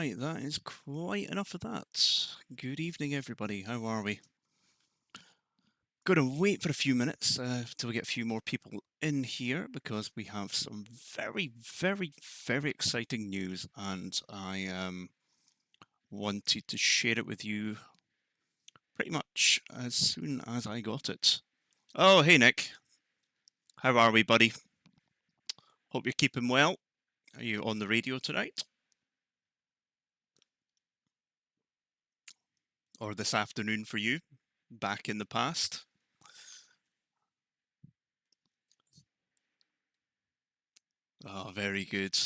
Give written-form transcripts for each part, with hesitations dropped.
Right, that is quite enough of that. Good evening, everybody. How are we? Going to wait for a few minutes till we get a few more people in here because we have some very exciting news, and I wanted to share it with you pretty much as soon as I got it. Oh, hey Nick. How are we, buddy? Hope you're keeping well. Are you on the radio tonight? Or this afternoon for you, back in the past? Oh, very good.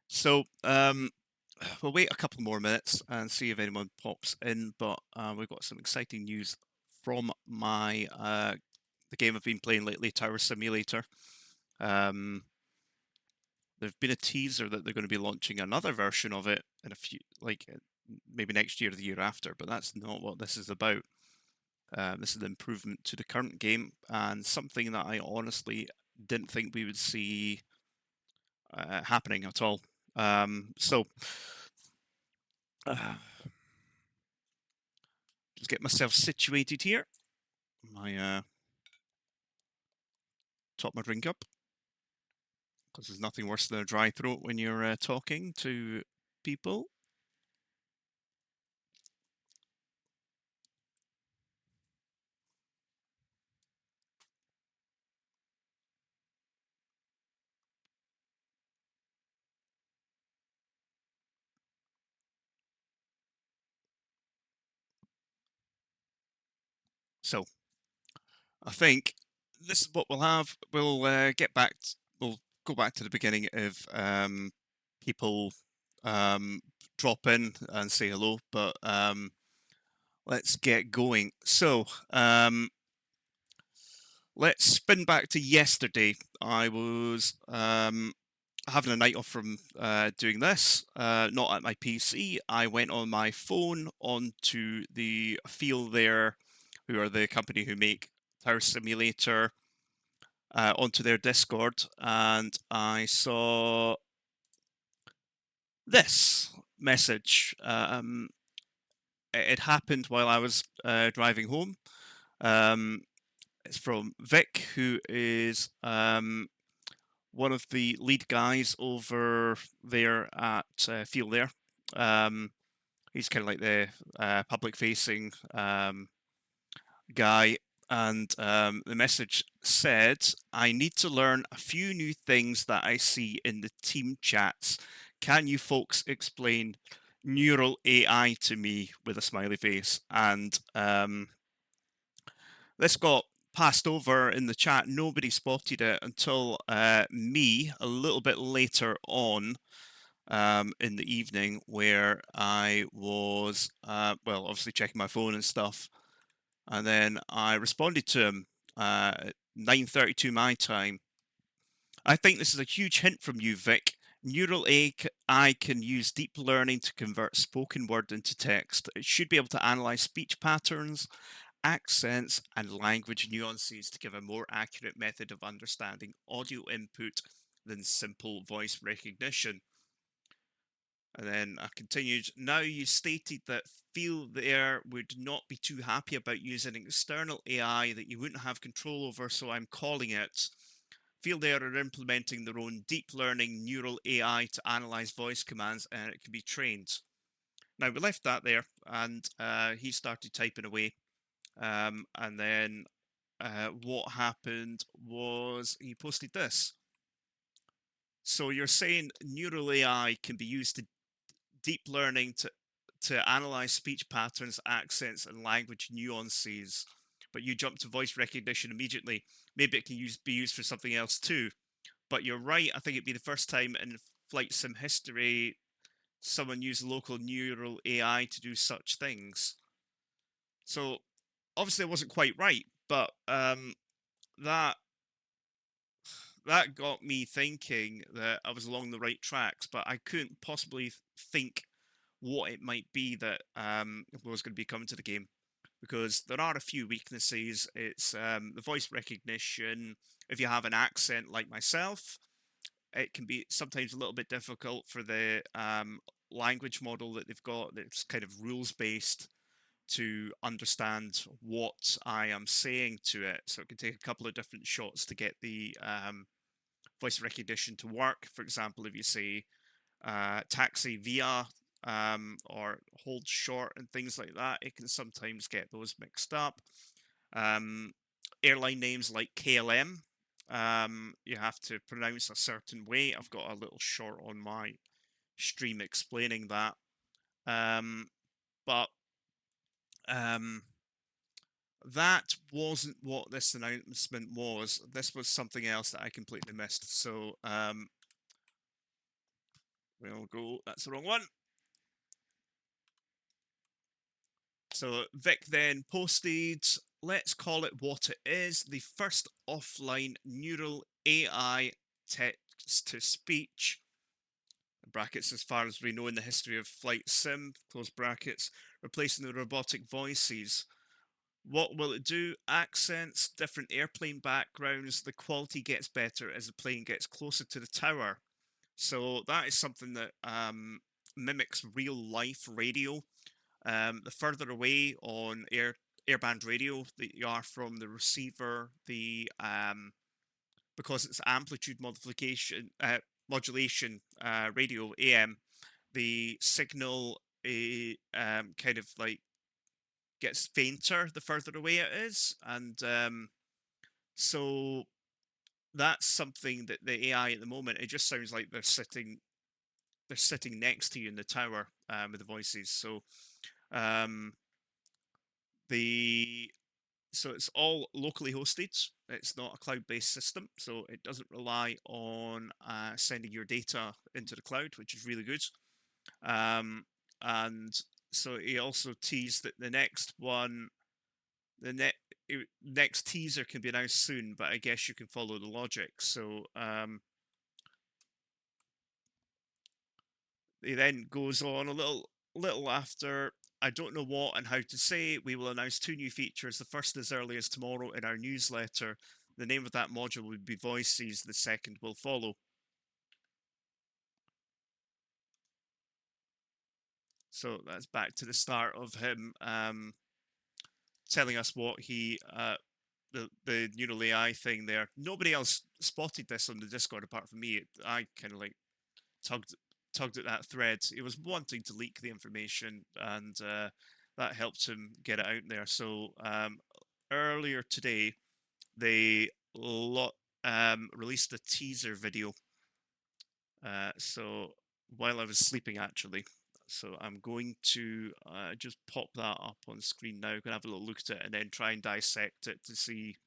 So, we'll wait a couple more minutes and see if anyone pops in, but we've got some exciting news from the game I've been playing lately, Tower Simulator. There's been a teaser that they're going to be launching another version of it in a few, maybe next year or the year after, but that's not what this is about. This is an improvement to the current game and something that I honestly didn't think we would see happening at all. So, just get myself situated here. My top my drink up, because there's nothing worse than a dry throat when you're talking to people. So I think this is what we'll have. We'll we'll go back to the beginning of people drop in and say hello, but let's get going. So let's spin back to yesterday. I was having a night off from doing this, not at my PC. I went on my phone onto the Feel There, who are the company who make Tower Simulator, onto their Discord, and I saw this message. It happened while I was driving home. It's from Vic, who is one of the lead guys over there at Feel There. He's kind of like the public-facing guy, and the message said, "I need to learn a few new things that I see in the team chats. Can you folks explain neural AI to me?" with a smiley face. And this got passed over in the chat. Nobody spotted it until me a little bit later on in the evening, where I was, well, obviously checking my phone and stuff. And then I responded to him at 9:32 my time. "I think this is a huge hint from you, Vic. Neural AI can use deep learning to convert spoken word into text. It should be able to analyze speech patterns, accents, and language nuances to give a more accurate method of understanding audio input than simple voice recognition." And then I continued, "Now you stated that Feel There would not be too happy about using external AI that you wouldn't have control over, so I'm calling it. Feel There are implementing their own deep learning neural AI to analyze voice commands, and it can be trained." Now we left that there, and he started typing away. And then what happened was he posted this. "So you're saying neural AI can be used to deep learning to analyze speech patterns, accents, and language nuances, but you jump to voice recognition immediately. Maybe it can be used for something else too. But you're right. I think it'd be the first time in flight sim history someone used local neural AI to do such things." So obviously I wasn't quite right, but that that got me thinking that I was along the right tracks, but I couldn't possibly think what it might be that was going to be coming to the game, because there are a few weaknesses. It's the voice recognition. If you have an accent like myself, it can be sometimes a little bit difficult for the language model that they've got that's kind of rules-based to understand what I am saying to it. So it can take a couple of different shots to get the voice recognition to work. For example, if you say taxi via or hold short and things like that, it can sometimes get those mixed up. Airline names like KLM, you have to pronounce a certain way. I've got a little short on my stream explaining that. But that wasn't what this announcement was. This was something else that I completely missed. So we'll go, that's the wrong one. So Vic then posted, let's call it what it is, the first offline neural AI text to speech, brackets, as far as we know in the history of flight sim, close brackets, replacing the robotic voices. What will it do? Accents, different airplane backgrounds, the quality gets better as the plane gets closer to the tower. So that is something that mimics real life radio. The further away on airband radio that you are from the receiver, the because it's amplitude modulation radio AM, the signal kind of like gets fainter the further away it is, and so that's something that the AI at the moment, it just sounds like they're sitting next to you in the tower with the voices. So so it's all locally hosted. It's not a cloud-based system, so it doesn't rely on sending your data into the cloud, which is really good. And so he also teased that the next one, the next teaser can be announced soon, but I guess you can follow the logic. So he then goes on a little after, I don't know what and how to say, we will announce 2 new features. The first as early as tomorrow in our newsletter. The name of that module will be Voices, the second will follow. So that's back to the start of him telling us what he, the neural AI thing there. Nobody else spotted this on the Discord apart from me. I kind of like tugged at that thread. He was wanting to leak the information, and that helped him get it out there. So earlier today, they released a teaser video. So while I was sleeping, actually. So I'm going to just pop that up on the screen now. I'm going to have a little look at it and then try and dissect it to see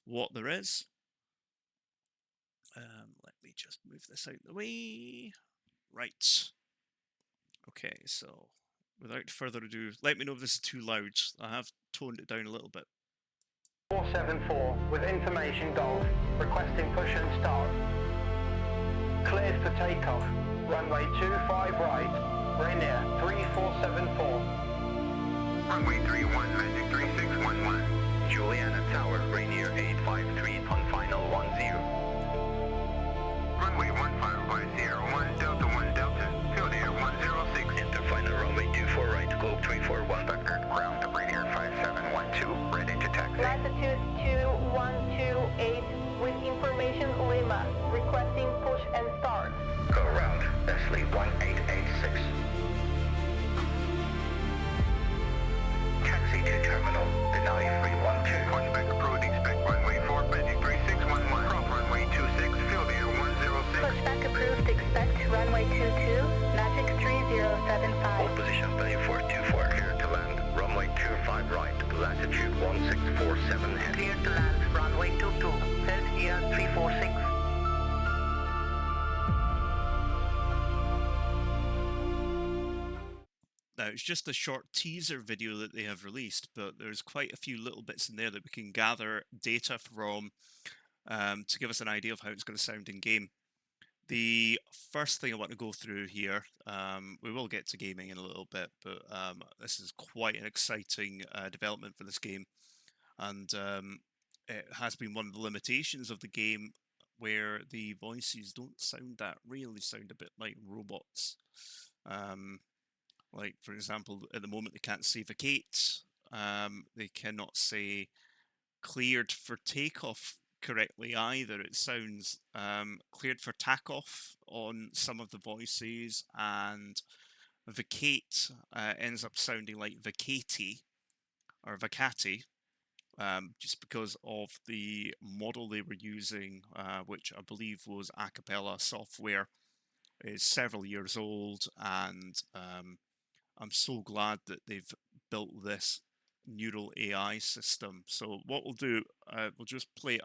what there is. Let me just move this out of the way. Right. Okay, so without further ado, let me know if this is too loud. I have toned it down a little bit. 474 with information Golf, requesting push and start. Cleared for takeoff. Runway 25 right. Rainier 3474. Runway 31, Magic 3611. Juliana Tower, Rainier 853 on final 10. Runway 15501, Delta 1 Delta, field air 106. Enter final runway 24 right, Globe 341. Stuttgart, ground, Rainier 5712, ready to taxi. Latitude 2128 with information Lima, requesting push and start. Go round, Nestle 1886. Taxi to terminal, deny 312. Hornbeck approved, expect runway 4, Magic 3611. Prompt runway 26, field air 106. Pushback approved, expect runway 22, Magic 3075. Hold position 2424, clear to land, runway 25 right, latitude 1647 head. Clear to land, runway 22, first gear 346. Now, it's just a short teaser video that they have released, but there's quite a few little bits in there that we can gather data from to give us an idea of how it's going to sound in game. The first thing I want to go through here, we will get to gaming in a little bit, but this is quite an exciting development for this game, and it has been one of the limitations of the game where the voices don't sound that real. They sound a bit like robots. Like, for example, at the moment, they can't say vacate. They cannot say cleared for takeoff correctly either. It sounds cleared for takeoff on some of the voices, and vacate ends up sounding like vacati or vacati. Just because of the model they were using, which I believe was a cappella software, is several years old, and I'm so glad that they've built this neural AI system. So what we'll do, we'll just play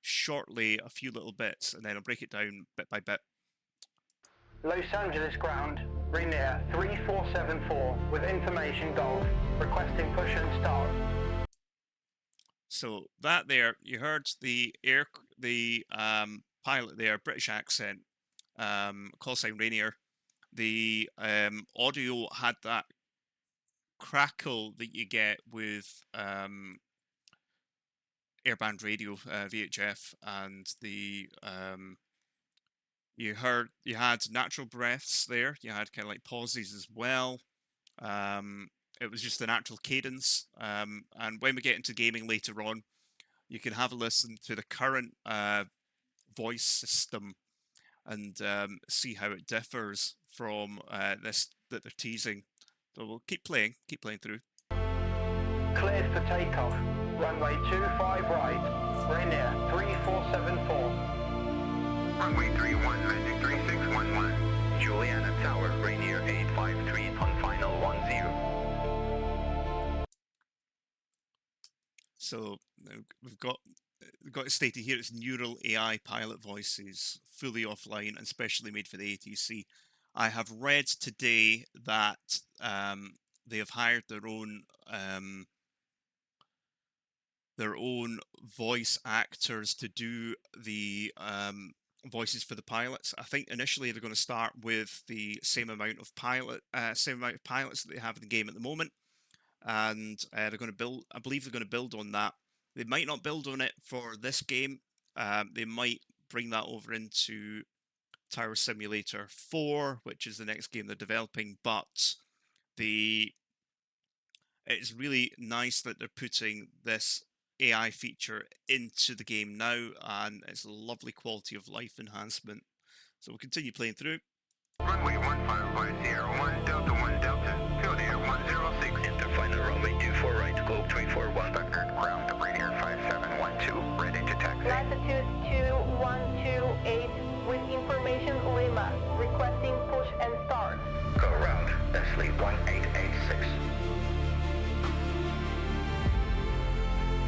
shortly a few little bits, and then I'll break it down bit by bit. Los Angeles ground, Rainier 3474 with information Golf, requesting push and start. So that there, you heard the pilot there, British accent, call sign Rainier. The audio had that crackle that you get with airband radio, VHF, and the you had natural breaths there. You had kind of like pauses as well. It was just the natural cadence. And when we get into gaming later on, you can have a listen to the current voice system and see how it differs from this that they're teasing. So we'll keep playing through. Cleared for takeoff, runway 25 right, Rainier 3474. Runway 31, Magic 3611. Juliana Tower, Rainier 853 on final 10. So we've got it stated here, it's neural AI pilot voices, fully offline and specially made for the ATC. I have read today that they have hired their own voice actors to do the voices for the pilots. I think initially they're going to start with the same amount of pilots that they have in the game at the moment, and they're going to build. I believe they're going to build on that. They might not build on it for this game. They might bring that over into Tower Simulator 4, which is the next game they're developing. But it's really nice that they're putting this AI feature into the game now, and it's a lovely quality of life enhancement. So we'll continue playing through. Runway 15 Sierra 1 Delta 1 Delta, field air 106. Enter final runway 24 right, Globe 341 Buckner, ground Rainier 5712, ready to taxi. Latitude 2128 with information Lima, requesting push and start. Go round, Nestle 1886.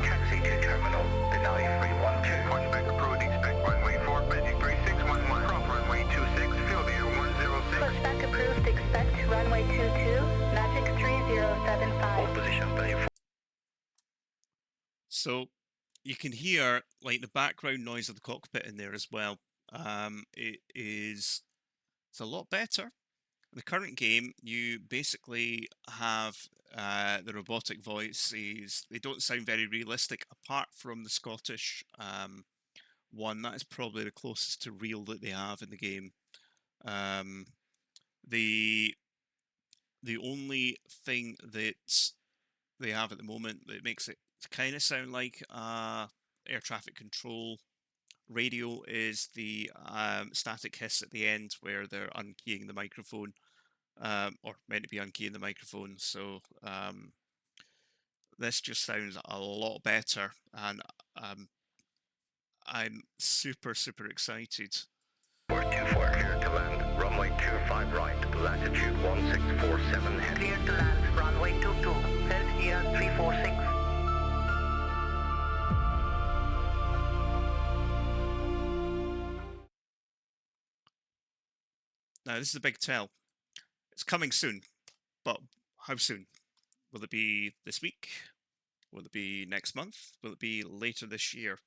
Taxi to terminal, Denali 312. One back approved, expect runway 4, Magic 3611. Prop runway 26, field air 106. Pushback approved, expect runway 22, Magic 3075. Hold position, plane 4. So you can hear like the background noise of the cockpit in there as well. It's a lot better. In the current game, you basically have the robotic voices. They don't sound very realistic, apart from the Scottish one. That is probably the closest to real that they have in the game. The only thing that they have at the moment that makes it kind of sound like air traffic control radio is the static hiss at the end where they're unkeying the microphone, or meant to be unkeying the microphone. So this just sounds a lot better, and I'm super excited. 424, clear to land, runway 25 right, latitude 1647, heading. Clear to land, runway 22, Celsius 346. Now this is a big tell. It's coming soon, but how soon? Will it be this week? Will it be next month? Will it be later this year?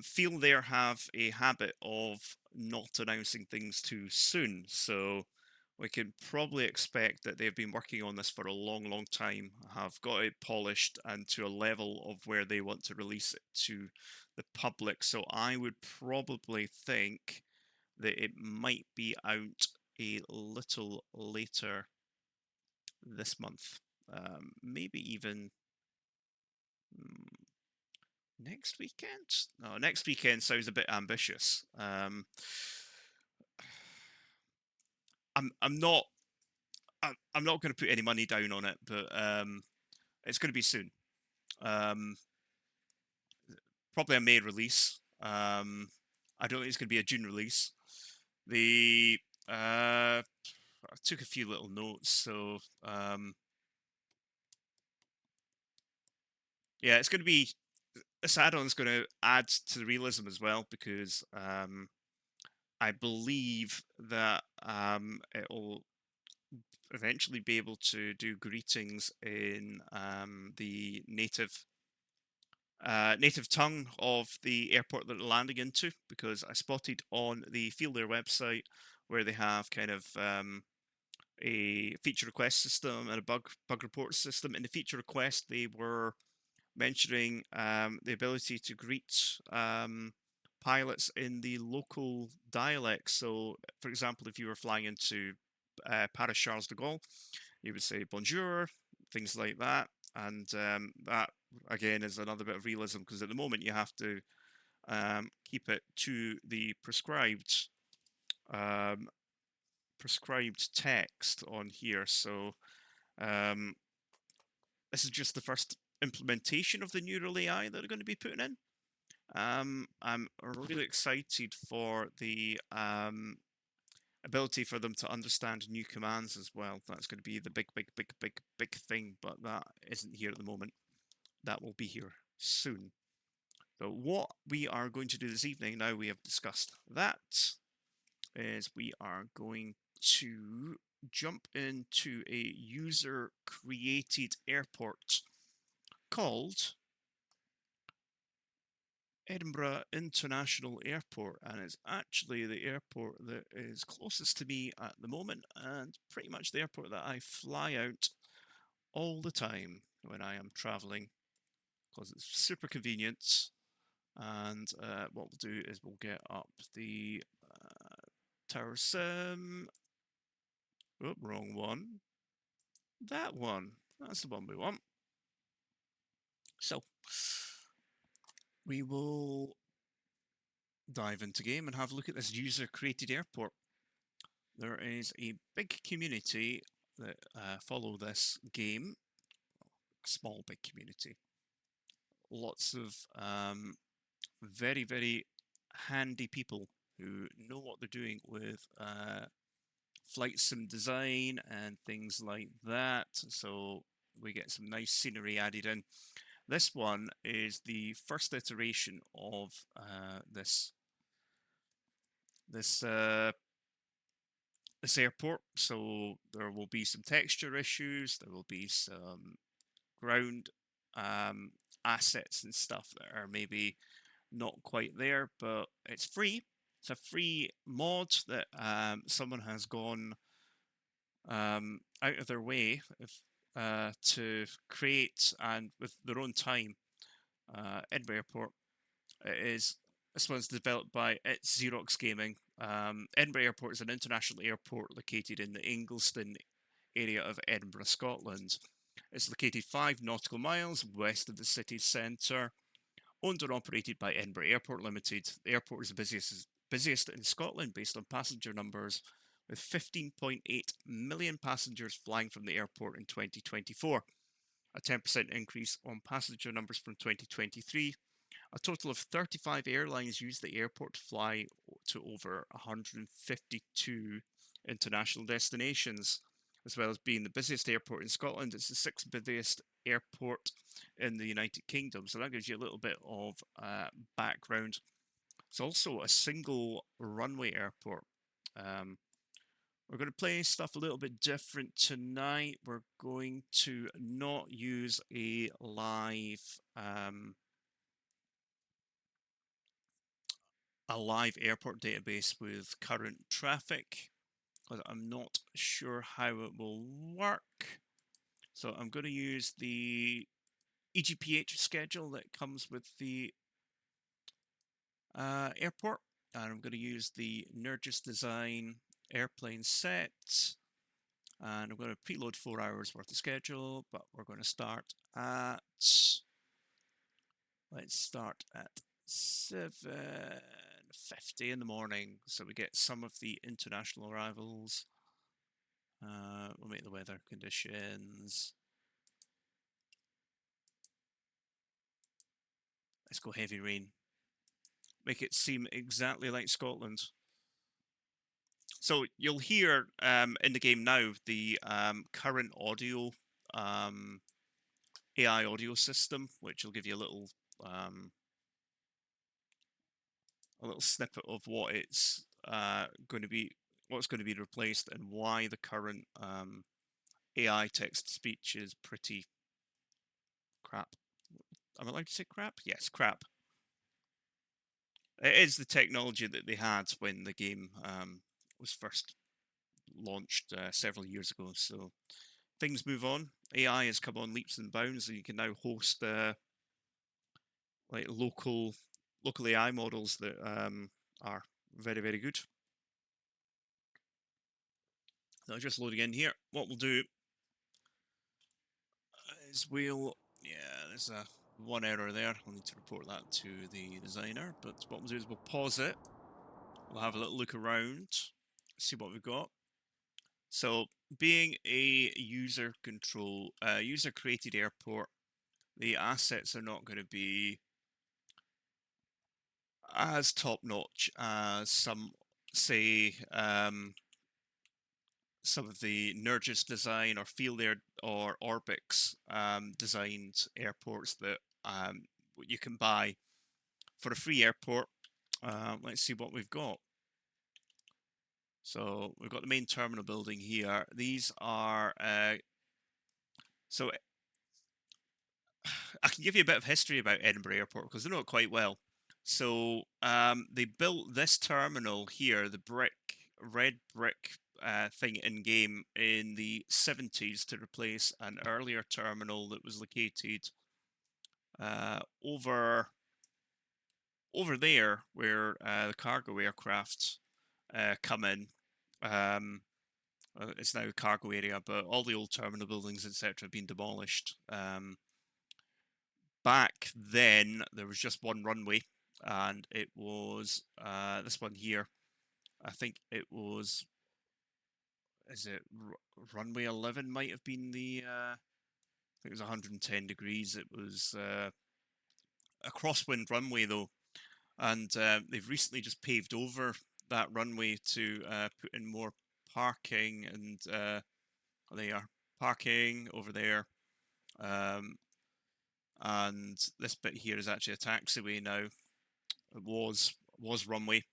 Feel there have a habit of not announcing things too soon, so we can probably expect that they've been working on this for a long, long time, have got it polished and to a level of where they want to release it to the public. So I would probably think that it might be out a little later this month. Maybe even next weekend? No, next weekend sounds a bit ambitious. I'm not I'm not going to put any money down on it, but it's going to be soon. Um, Probably a May release. I don't think it's going to be a June release. The I took a few little notes, so yeah, it's going to be this add-on is going to add to the realism as well because I believe that it'll eventually be able to do greetings in the native tongue of the airport that they're landing into, because I spotted on the Field Air website where they have kind of a feature request system and a bug report system. In the feature request, they were mentioning the ability to greet pilots in the local dialect. So, for example, if you were flying into Paris Charles de Gaulle, you would say bonjour, things like that. And that, again, is another bit of realism because at the moment you have to keep it to the um, prescribed text on here. So um, this is just the first implementation of the neural AI that they're going to be putting in. I'm really excited for the ability for them to understand new commands as well. That's going to be the big thing, but that isn't here at the moment. That will be here soon. So what we are going to do this evening, now we have discussed that, is we are going to jump into a user-created airport called Edinburgh International Airport, and it's actually the airport that is closest to me at the moment and pretty much the airport that I fly out all the time when I am traveling because it's super convenient. And what we'll do is we'll get up the tower sim. Oh, wrong one. That one. That's the one we want. So we will dive into game and have a look at this user-created airport. There is a big community that follow this game. Small, big community. Lots of very, very handy people who know what they're doing with flight sim design and things like that. So we get some nice scenery added in. This one is the first iteration of this airport. So there will be some texture issues. There will be some ground assets and stuff that are maybe not quite there, but it's free. It's a free mod that someone has gone out of their way to create, and with their own time. Edinburgh Airport. This one's developed by It's Xerox Gaming. Edinburgh Airport is an international airport located in the Ingleston area of Edinburgh, Scotland. It's located 5 nautical miles west of the city centre. Owned and operated by Edinburgh Airport Limited, the airport is the busiest in Scotland based on passenger numbers, with 15.8 million passengers flying from the airport in 2024, a 10% increase on passenger numbers from 2023. A total of 35 airlines use the airport to fly to over 152 international destinations. As well as being the busiest airport in Scotland, it's the 6th busiest airport in the United Kingdom. So that gives you a little bit of background. It's also a single runway airport. We're going to play stuff a little bit different tonight. We're going to not use a live airport database with current traffic. because I'm not sure how it will work. So I'm going to use the EGPH schedule that comes with the airport, and I'm going to use the Nergis Design airplane set, and I'm going to preload 4 hours worth of schedule, but we're going to start at, let's start at 7:50 in the morning, so we get some of the international arrivals. We'll make the weather conditions. Let's go heavy rain. Make it seem exactly like Scotland. So you'll hear in the game now the current audio AI audio system, which will give you a little snippet of what it's going to be, what's going to be replaced, and why the current AI text to speech is pretty crap. Am I allowed to say crap? Yes, crap. It is the technology that they had when the game was first launched several years ago. So things move on. AI has come on leaps and bounds, and you can now host like local AI models that are very, very good. So just loading in here. What we'll do is there's a one error there. I'll need to report that to the designer. But what we'll do is we'll pause it. We'll have a little look around, see what we've got. So being a user created airport, the assets are not going to be as top notch as some, say, some of the Nergis design or Field Air or Orbix designed airports that you can buy for a free airport. Let's see what we've got. So we've got the main terminal building here. These are so I can give you a bit of history about Edinburgh Airport because I know it quite well. So they built this terminal here, the red brick thing in game in the 70s to replace an earlier terminal that was located over there where the cargo aircraft come in. It's now a cargo area, but all the old terminal buildings, etc., have been demolished. Back then, there was just one runway, and it was this one here. I think it was, is it runway 11 might have been the, I think it was 110 degrees. It was a crosswind runway though, and they've recently just paved over that runway to put in more parking, and they are parking over there. And this bit here is actually a taxiway now. It was runway.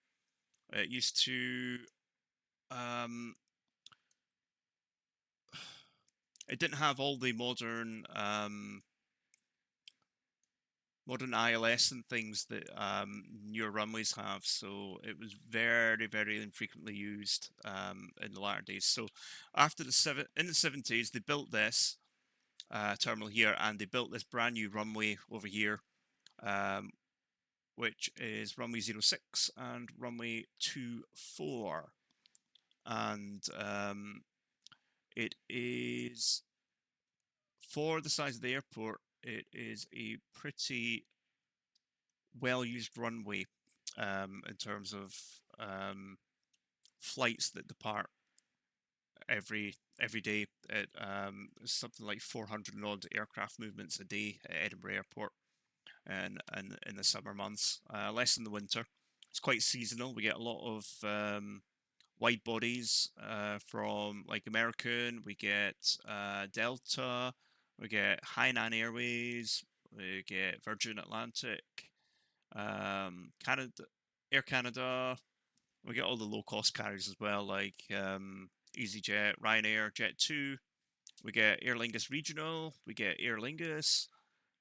It used to it didn't have all the modern ILS and things that newer runways have, so it was very, very infrequently used in the latter days. So after in the 70s, they built this terminal here, and they built this brand new runway over here, which is runway 06 and runway 24. And it is, for the size of the airport, it is a pretty well-used runway in terms of flights that depart every day. It something like 400 odd aircraft movements a day at Edinburgh Airport, and in the summer months, less in the winter. It's quite seasonal. We get a lot of wide bodies from like American. We get Delta. We get Hainan Airways. We get Virgin Atlantic. Canada, Air Canada. We get all the low cost carriers as well, like EasyJet, Ryanair, Jet2. We get Aer Lingus Regional. We get Aer Lingus.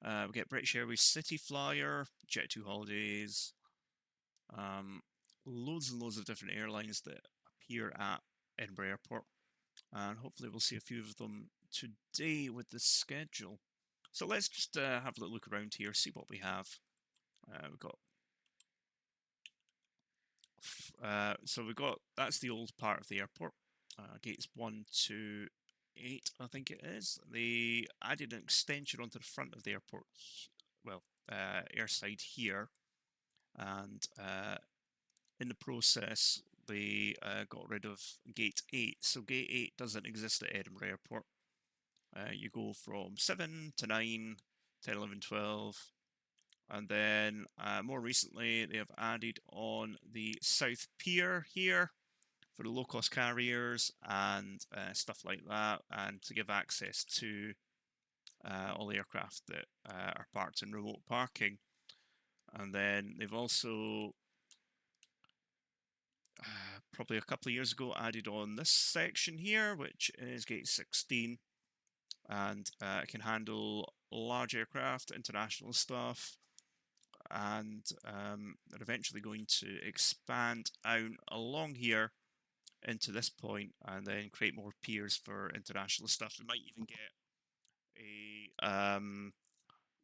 We get British Airways City Flyer, Jet2 Holidays. Loads and loads of different airlines that appear at Edinburgh Airport, and hopefully we'll see a few of them today with the schedule. So let's just have a little look around here, see what we have. We've got that's the old part of the airport, gates 1 to 8, I think it is. They added an extension onto the front of the airport, airside here, and in the process they got rid of gate 8. So gate 8 doesn't exist at Edinburgh Airport. You go from 7 to 9, 10, 11, 12, and then more recently they have added on the South Pier here for the low-cost carriers and stuff like that, and to give access to all the aircraft that are parked in remote parking. And then they've also probably a couple of years ago added on this section here, which is gate 16, and it can handle large aircraft, international stuff, and they're eventually going to expand out along here into this point and then create more piers for international stuff. We might even get a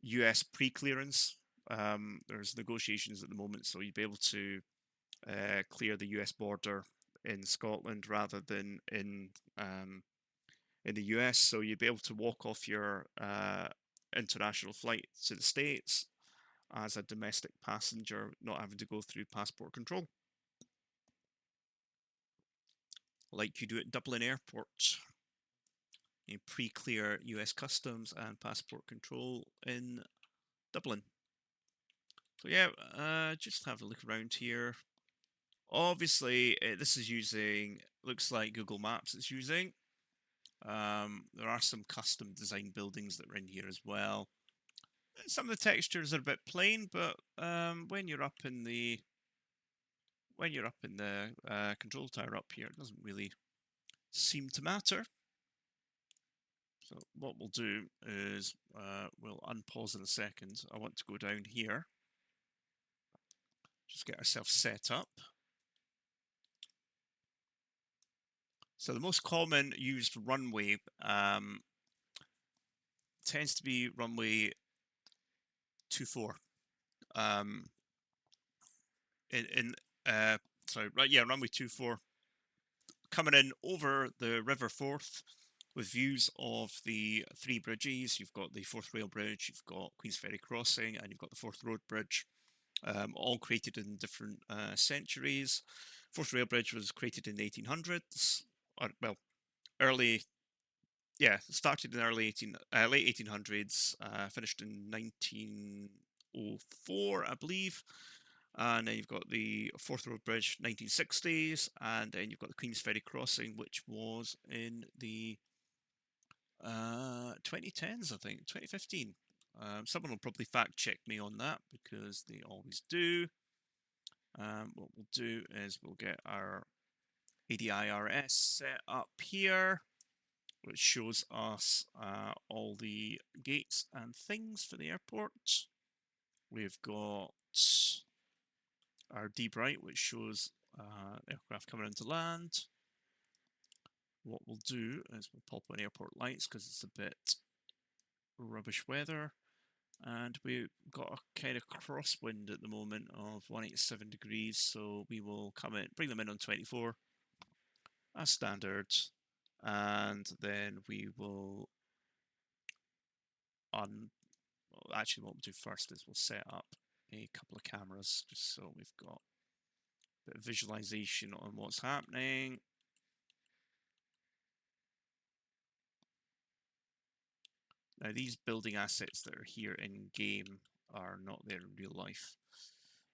US pre-clearance. There's negotiations at the moment, so you'd be able to clear the US border in Scotland rather than in the US. So you'd be able to walk off your international flight to the States as a domestic passenger, not having to go through passport control, like you do at Dublin Airport. You pre-clear US customs and passport control in Dublin. So yeah, just have a look around here. Obviously, this is using, looks like Google Maps it's using. There are some custom design buildings that are in here as well. Some of the textures are a bit plain, but when you're up in the control tower up here, it doesn't really seem to matter. So what we'll do is we'll unpause in a second. I want to go down here, just get ourselves set up. So the most common used runway tends to be runway 24. Runway 24, coming in over the River Forth with views of the 3 bridges. You've got the Forth Rail Bridge, you've got Queen's Ferry Crossing, and you've got the Forth Road Bridge, all created in different centuries. Forth Rail Bridge was created in the 1800s, started in the late 1800s, finished in 1904, I believe. And then you've got the Forth Road Bridge, 1960s, and then you've got the Queen's Ferry Crossing, which was in the 2010s, I think, 2015. Someone will probably fact check me on that because they always do. What we'll do is we'll get our ADIRS set up here, which shows us all the gates and things for the airport. We've got our D-Bright, which shows aircraft coming into land. What we'll do is we'll pop on airport lights because it's a bit rubbish weather. And we've got a kind of crosswind at the moment of 187 degrees, so we will come in, bring them in on 24 as standard, and then we will actually what we'll do first is we'll set up a couple of cameras just so we've got a bit of visualization on what's happening. Now these building assets that are here in game are not there in real life.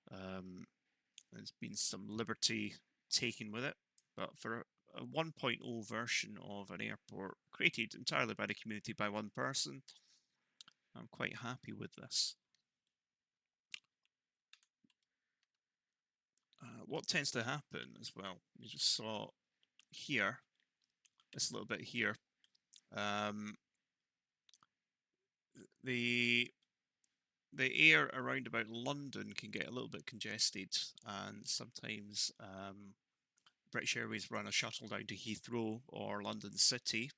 There's been some liberty taken with it, but for a 1.0 version of an airport created entirely by the community by one person, I'm quite happy with this. What tends to happen as well, you just saw here, this little bit here, the air around about London can get a little bit congested, and sometimes British Airways run a shuttle down to Heathrow or London City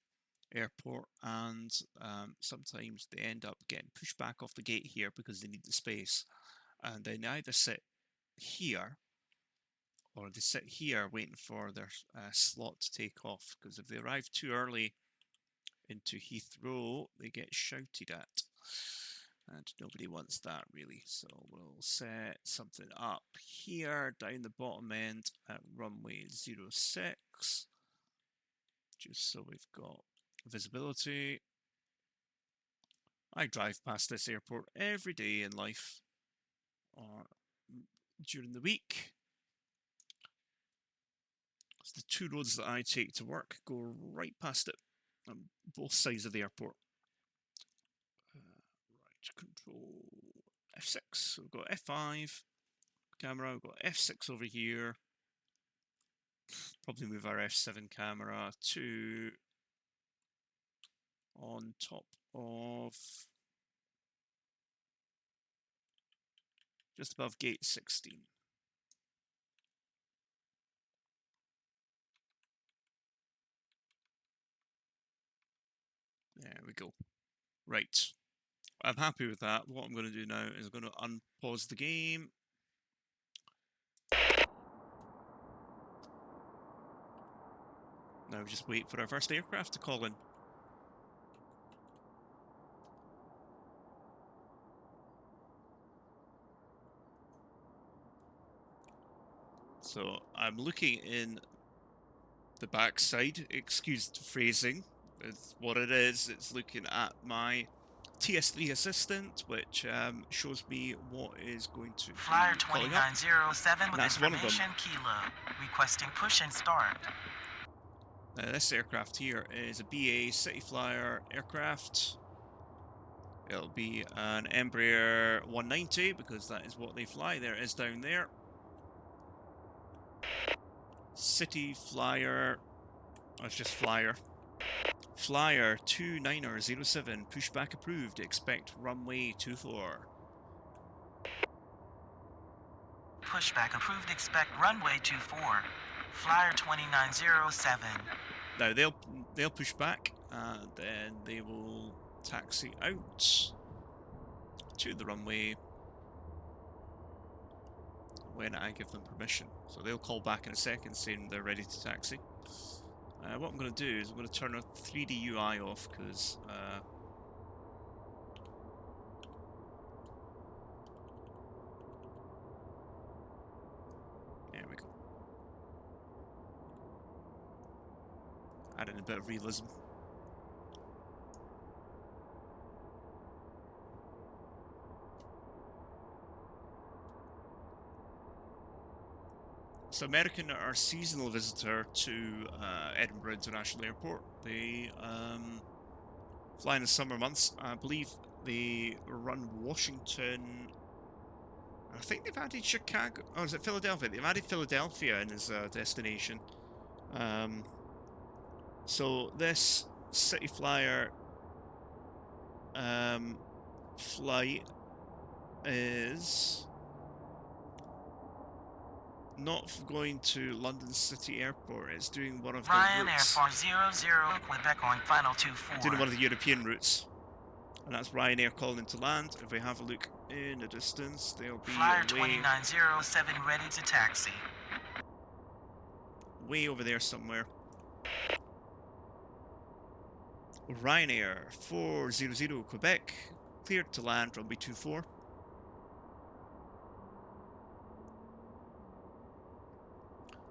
Airport, and sometimes they end up getting pushed back off the gate here because they need the space, and they either sit here or they sit here waiting for their slot to take off, because if they arrive too early into Heathrow, they get shouted at, and nobody wants that really. So we'll set something up here down the bottom end at runway 06, just so we've got visibility. I drive past this airport every day in life or during the week. So the two roads that I take to work go right past it on both sides of the airport. Right, control F6. So we've got F5 camera, we've got F6 over here. Probably move our F7 camera to on top of just above gate 16. There we go. Right. I'm happy with that. What I'm going to do now is I'm going to unpause the game. Now just wait for our first aircraft to call in. So I'm looking in the backside, excuse the phrasing, it's what it is. It's looking at my TS3 assistant, which shows me what is going to Flyer be calling up. 2907 with That's one of them. information Kilo, requesting push and start. This aircraft here is a BA City Flyer aircraft. It'll be an Embraer 190 because that is what they fly. There it is down there. City Flyer. Oh, it's just Flyer. Flyer 2907, pushback approved, expect runway 24. Pushback approved, expect runway 24. Flyer 2907. Now they'll push back and then they will taxi out to the runway when I give them permission. So they'll call back in a second saying they're ready to taxi. What I'm going to do is I'm going to turn our 3D UI off because there we go. Add in a bit of realism. So American are a seasonal visitor to Edinburgh International Airport. They fly in the summer months. I believe they run Washington. I think they've added Chicago. Oh, is it Philadelphia? They've added Philadelphia in as a destination. So this City Flyer flight is not going to London City Airport. It's doing one of the routes. Ryanair 400 Quebec on final 24. Doing one of the European routes. And that's Ryanair calling to land. If we have a look in the distance, they'll be Flyer 2907 ready to taxi. Way over there somewhere. Ryanair 400 Quebec, cleared to land, runway 24.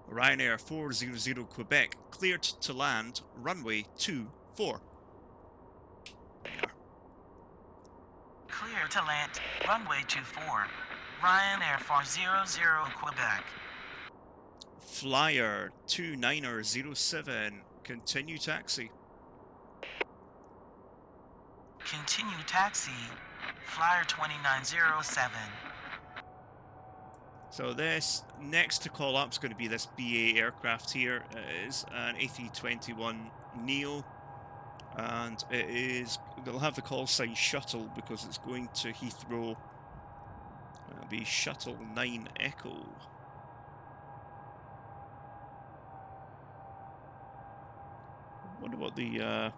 Ryanair 400 Quebec, cleared to land, runway 24. There you are. Clear to land, runway 24. Ryanair 400 Quebec. Flyer 2907, continue taxi. Continue taxi, Flyer 2907. So this next to call up is going to be this BA aircraft here. It is an A321 Neo, and they'll have the call sign shuttle because it's going to Heathrow. It'll be Shuttle 9 Echo. Wonder what the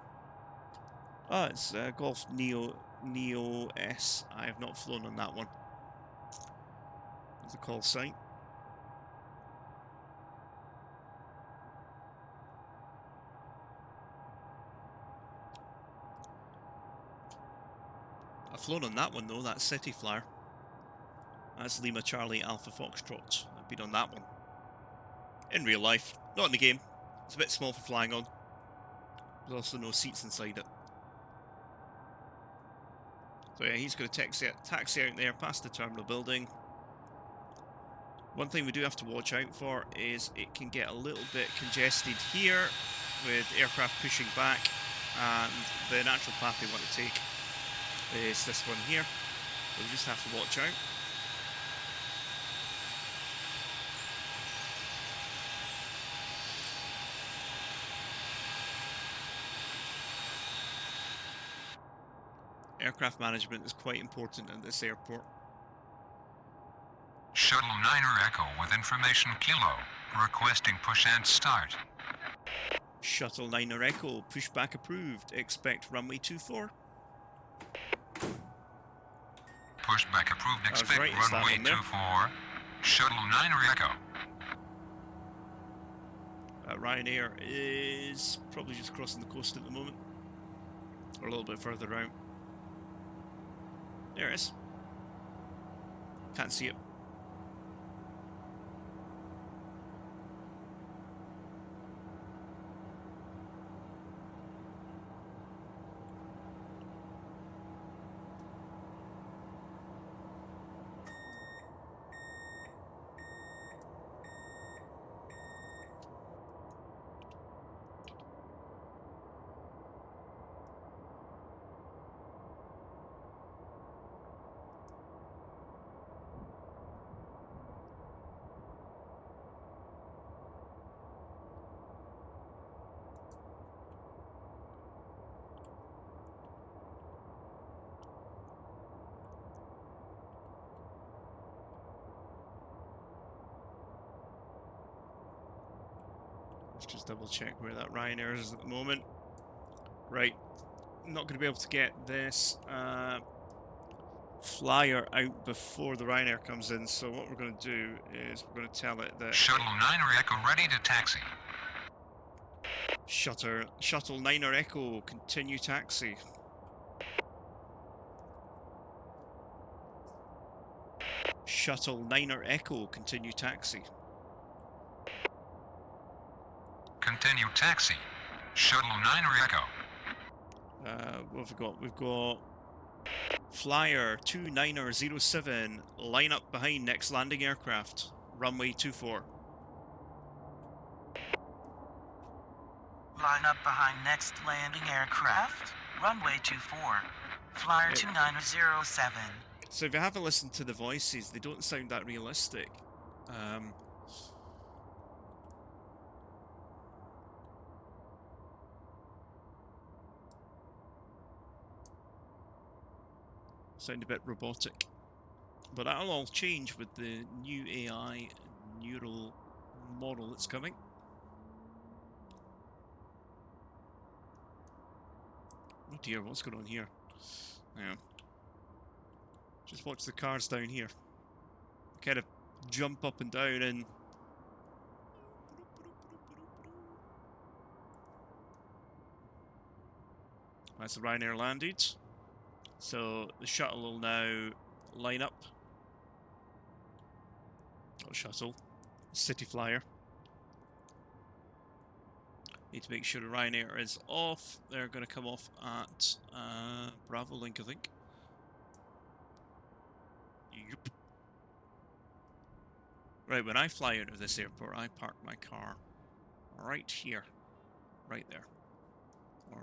oh, it's Golf Neo S. I have not flown on that one. There's a call sign. I've flown on that one though, that City Flyer. That's Lima Charlie Alpha Foxtrot. I've been on that one. In real life, not in the game. It's a bit small for flying on. There's also no seats inside it. So yeah, he's going to taxi out there past the terminal building. One thing we do have to watch out for is it can get a little bit congested here with aircraft pushing back, and the natural path we want to take is this one here. So we just have to watch out. Aircraft management is quite important at this airport. Shuttle 9er Echo with information Kilo, requesting push and start. Shuttle 9er Echo, pushback approved. Expect runway 24. Pushback approved, expect right, it's that runway one there. 24. Shuttle 9er Echo. Ryanair is probably just crossing the coast at the moment. Or a little bit further out. There it is. Can't see it. Let's just double check where that Ryanair is at the moment. Right, not going to be able to get this flyer out before the Ryanair comes in, so what we're going to do is we're going to tell it that Shuttle 9er Echo ready to taxi. Shuttle 9er Echo, continue taxi. Shuttle 9er Echo, continue taxi. Continue taxi. Shuttle 9er Echo. What have we got? We've got Flyer 2907, line up behind next landing aircraft, runway 24. Line up behind next landing aircraft, runway 24, Flyer 2907. So if you haven't listened to the voices, they don't sound that realistic. Sound a bit robotic. But that'll all change with the new AI neural model that's coming. Oh dear, what's going on here? Yeah. Just watch the cars down here. Kind of jump up and down and... That's the Ryanair landed. So the shuttle will now line up. Not shuttle, City Flyer. Need to make sure the Ryanair is off. They're going to come off at Bravo Link, I think. Yep. Right, when I fly out of this airport, I park my car right here. Right there. Or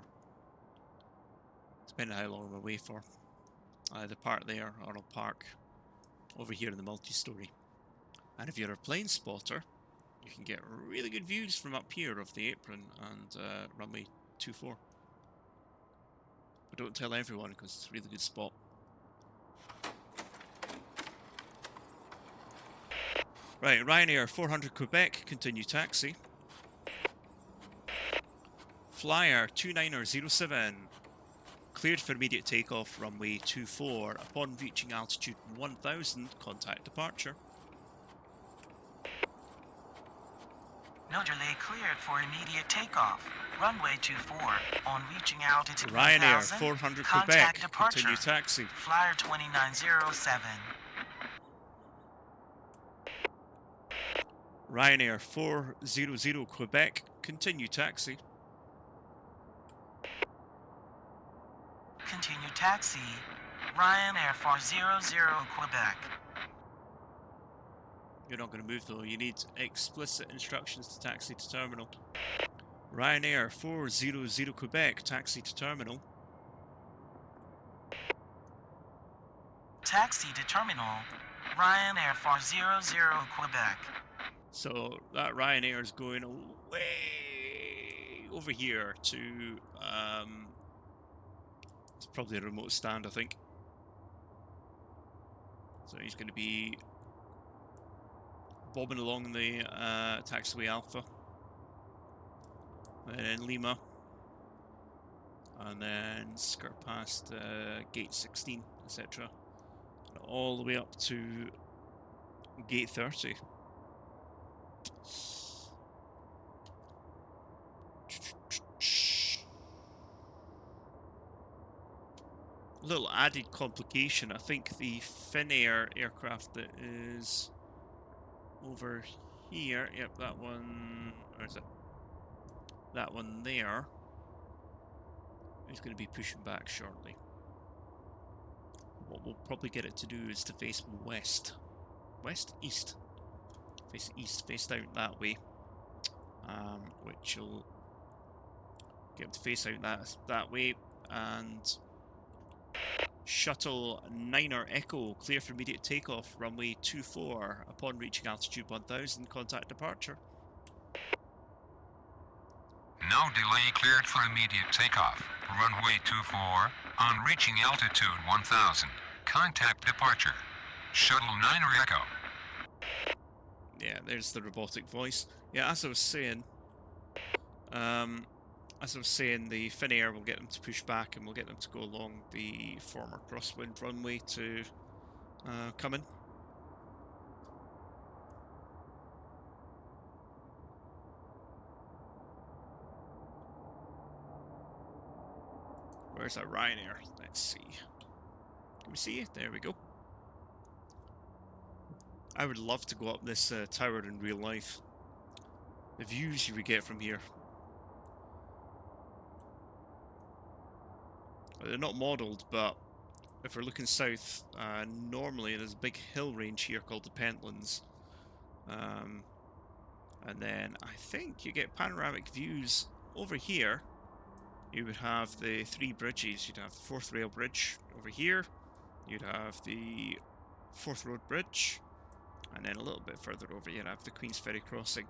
depending on how long I'm away for. I'll either park there or I'll park over here in the multi-story. And if you're a plane spotter, you can get really good views from up here of the apron and runway 24. But don't tell everyone because it's a really good spot. Right, Ryanair 400 Quebec, continue taxi. Flyer 2907, cleared for immediate takeoff, runway 24. Upon reaching altitude 1000, contact departure. No delay cleared for immediate takeoff. Runway 24. On reaching altitude Ryanair 1000, 400 contact Quebec, departure. continue taxi. Flyer 2907. Ryanair 400 Quebec, continue taxi. Continue taxi. Ryanair 400 Quebec. You're not going to move though, you need explicit instructions to taxi to terminal. Ryanair 400 Quebec, taxi to terminal. Taxi to terminal. Ryanair 400 Quebec. So that Ryanair is going way over here to, it's probably a remote stand, I think. So he's going to be bobbing along the taxiway Alpha. And then Lima. And then skirt past gate 16, etc. All the way up to gate 30. Little added complication. I think the Finnair aircraft that is over here. Yep, that one. Where is it? That one there is going to be pushing back shortly. What we'll probably get it to do is to face west. West? East. Face east, face out that way. Which will get him to face out that way. And shuttle 9er Echo, clear for immediate takeoff, runway 24. Upon reaching altitude 1000, contact departure. No delay cleared for immediate takeoff. Runway 24. On reaching altitude 1000, contact departure. Shuttle 9er Echo. Yeah, there's the robotic voice. Yeah, as I was saying, the Finnair will get them to push back, and we'll get them to go along the former crosswind runway to come in. Where's that Ryanair? Let's see. Can we see it? There we go. I would love to go up this tower in real life. The views you would get from here. They're not modelled, but if we're looking south, normally there's a big hill range here called the Pentlands. And then I think you get panoramic views over here. You would have the three bridges. You'd have the Fourth Rail Bridge over here. You'd have the Fourth Road Bridge. And then a little bit further over, you'd have the Queen's Ferry Crossing.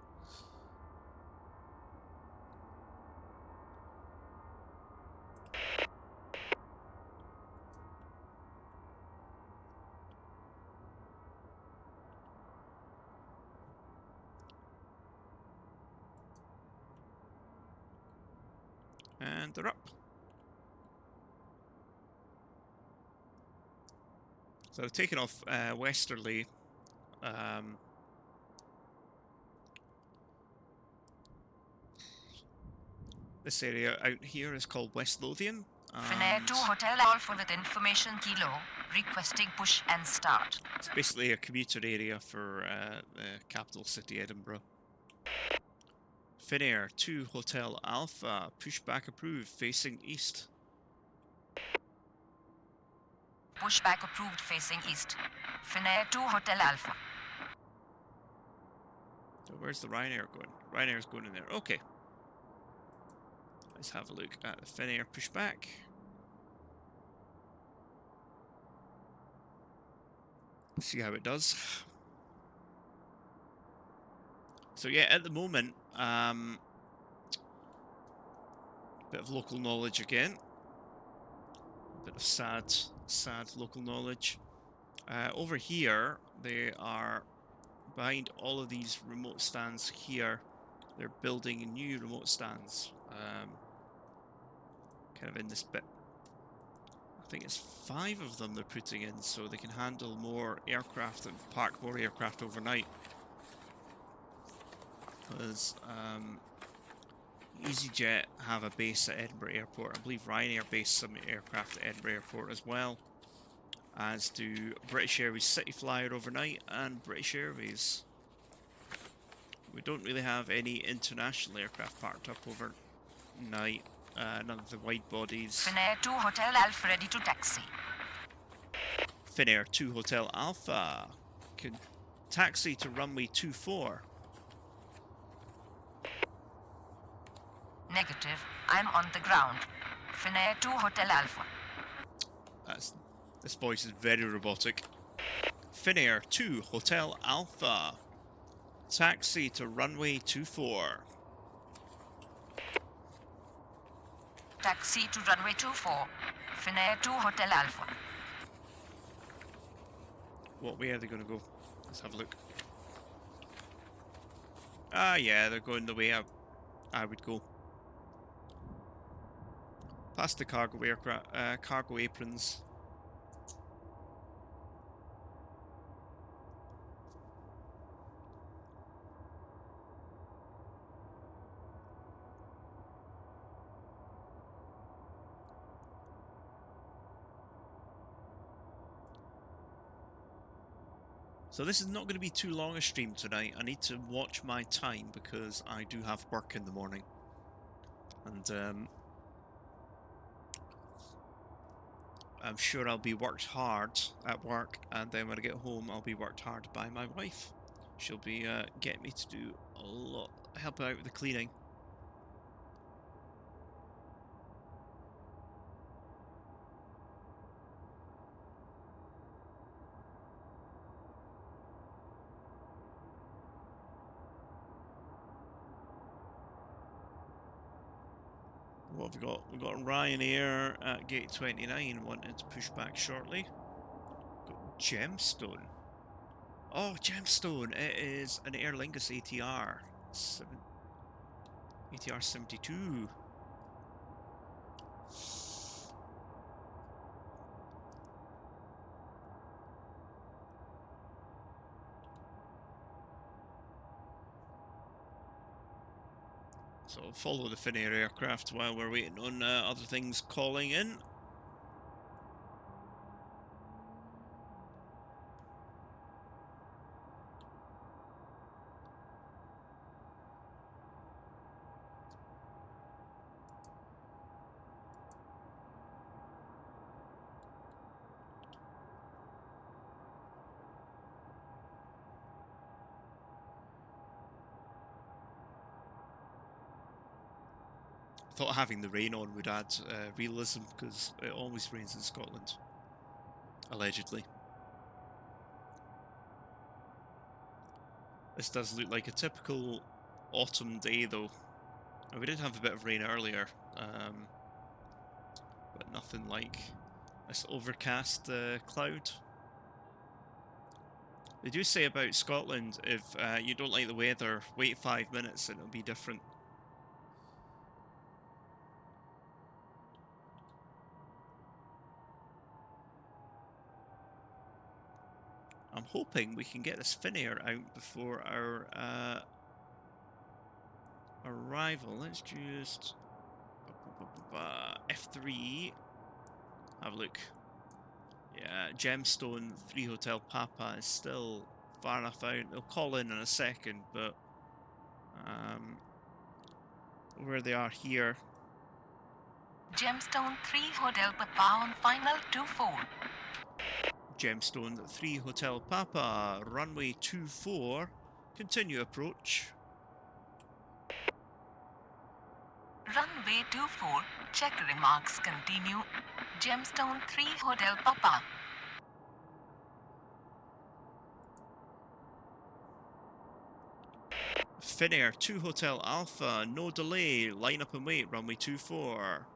And they're up. So they're taking off westerly. This area out here is called West Lothian. Finnair 2 Hotel Alpha with information Kilo, requesting push and start. It's basically a commuter area for the capital city, Edinburgh. Finnair 2 Hotel Alpha, pushback approved, facing east. Pushback approved, facing east. Finnair 2 Hotel Alpha. So where's the Ryanair going? Ryanair's going in there. Okay. Let's have a look at the Finnair pushback. See how it does. So yeah, at the moment, bit of local knowledge again. Bit of sad local knowledge. Over here, they are behind all of these remote stands here. They're building new remote stands. kind of in this bit. I think it's 5 of them they're putting in so they can handle more aircraft and park more aircraft overnight. Because EasyJet have a base at Edinburgh Airport. I believe Ryanair base some aircraft at Edinburgh Airport as well. As do British Airways City Flyer overnight and British Airways. We don't really have any international aircraft parked up overnight. None of the wide bodies. Finnair 2 Hotel Alpha ready to taxi. Finnair 2 Hotel Alpha can taxi to runway 24. Negative. I'm on the ground. Finnair 2 Hotel Alpha. This voice is very robotic. Finnair 2 Hotel Alpha. Taxi to runway 24. Taxi to runway 24. Finnair 2 Hotel Alpha. What way are they going to go? Let's have a look. Ah, yeah, they're going the way I would go. Past the cargo aircraft, cargo aprons. So this is not going to be too long a stream tonight. I need to watch my time because I do have work in the morning. And I'm sure I'll be worked hard at work, and then when I get home I'll be worked hard by my wife. She'll be getting me to do a lot, help out with the cleaning. What have we got? We've got Ryanair at gate 29 wanting to push back shortly. Got Gemstone. Oh, Gemstone! It is an Aer Lingus ATR. ATR 72. So follow the Finnair aircraft while we're waiting on other things calling in. I thought having the rain on would add realism, because it always rains in Scotland. Allegedly. This does look like a typical autumn day though. And we did have a bit of rain earlier, but nothing like this overcast cloud. They do say about Scotland, if you don't like the weather, wait 5 minutes and it'll be different. I'm hoping we can get this Finnair out before our arrival. Let's just F3. Have a look. Yeah, Gemstone 3 Hotel Papa is still far enough out. They'll call in a second, but where they are here. Gemstone 3 Hotel Papa on final 24. Gemstone 3 Hotel Papa, runway 24, continue approach. Runway 24, check remarks continue. Gemstone 3 Hotel Papa. Finnair 2 Hotel Alpha, no delay, line up and wait, runway 24.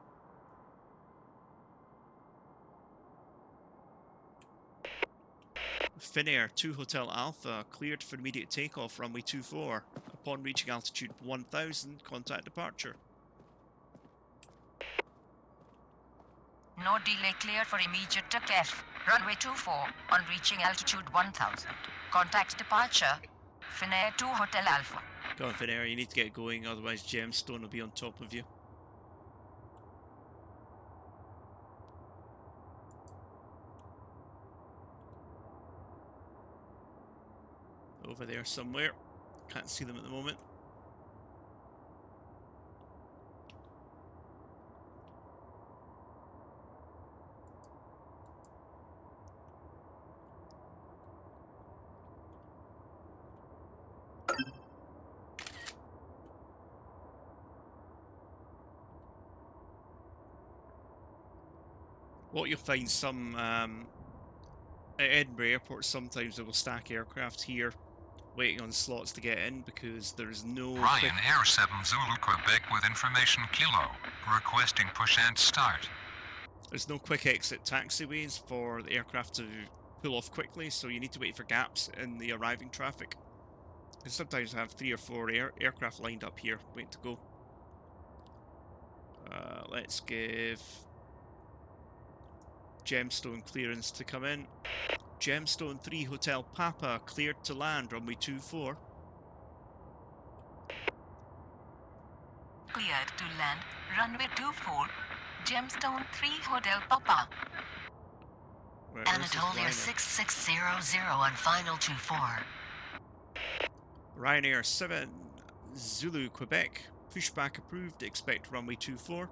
Finnair 2 Hotel Alpha, cleared for immediate takeoff, runway 24. Upon reaching altitude 1000, contact departure. No delay, clear for immediate takeoff. Runway 24 on reaching altitude 1000. Contact departure. Finnair 2 Hotel Alpha. Go on, Finnair, you need to get going, otherwise Gemstone will be on top of you. Over there somewhere. Can't see them at the moment. What you'll find some at Edinburgh Airport, sometimes they will stack aircraft here waiting on slots to get in because there's no Ryan Air 7 Zulu Quebec with information Kilo. Requesting push and start. There's no quick exit taxiways for the aircraft to pull off quickly, so you need to wait for gaps in the arriving traffic. You sometimes have 3 or 4 aircraft lined up here waiting to go. Let's give Gemstone clearance to come in. Gemstone 3 Hotel Papa cleared to land, runway 24. Cleared to land. Runway 24. Gemstone 3 Hotel Papa. Right, where's this Anatolia Ryanair? 6600 on final 24. Ryanair 7 Zulu Quebec. Pushback approved. Expect runway 24.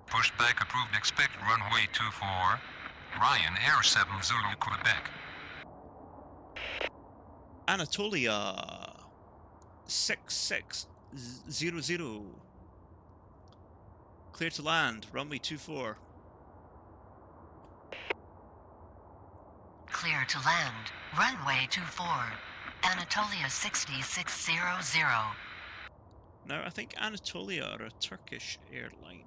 Pushback approved. Expect runway 24. Ryan Air 7 Zulu Quebec. Anatolia 6600. Clear to land. Runway 24. Clear to land. Runway 24. Anatolia 6600. Now, I think Anatolia are a Turkish airline.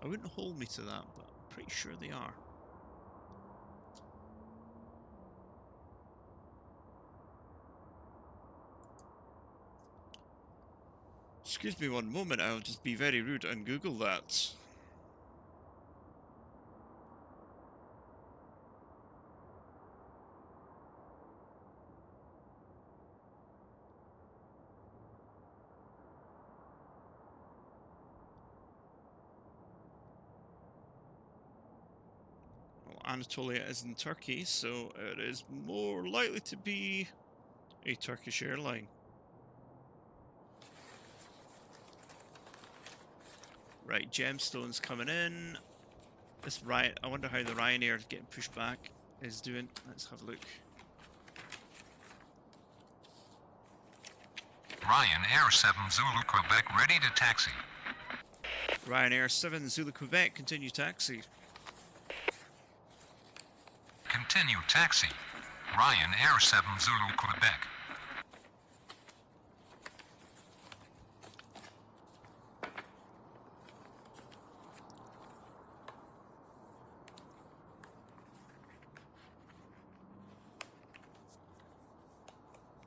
I wouldn't hold me to that, but I'm pretty sure they are. Excuse me one moment, I'll just be very rude and Google that. Well, Anatolia is in Turkey, so it is more likely to be a Turkish airline. Right, Gemstone's coming in. This I wonder how the Ryanair getting pushed back is doing. Let's have a look. Ryan Air 7 Zulu Quebec ready to taxi. Ryanair 7 Zulu Quebec, continue taxi. Continue taxi. Ryan Air 7 Zulu Quebec.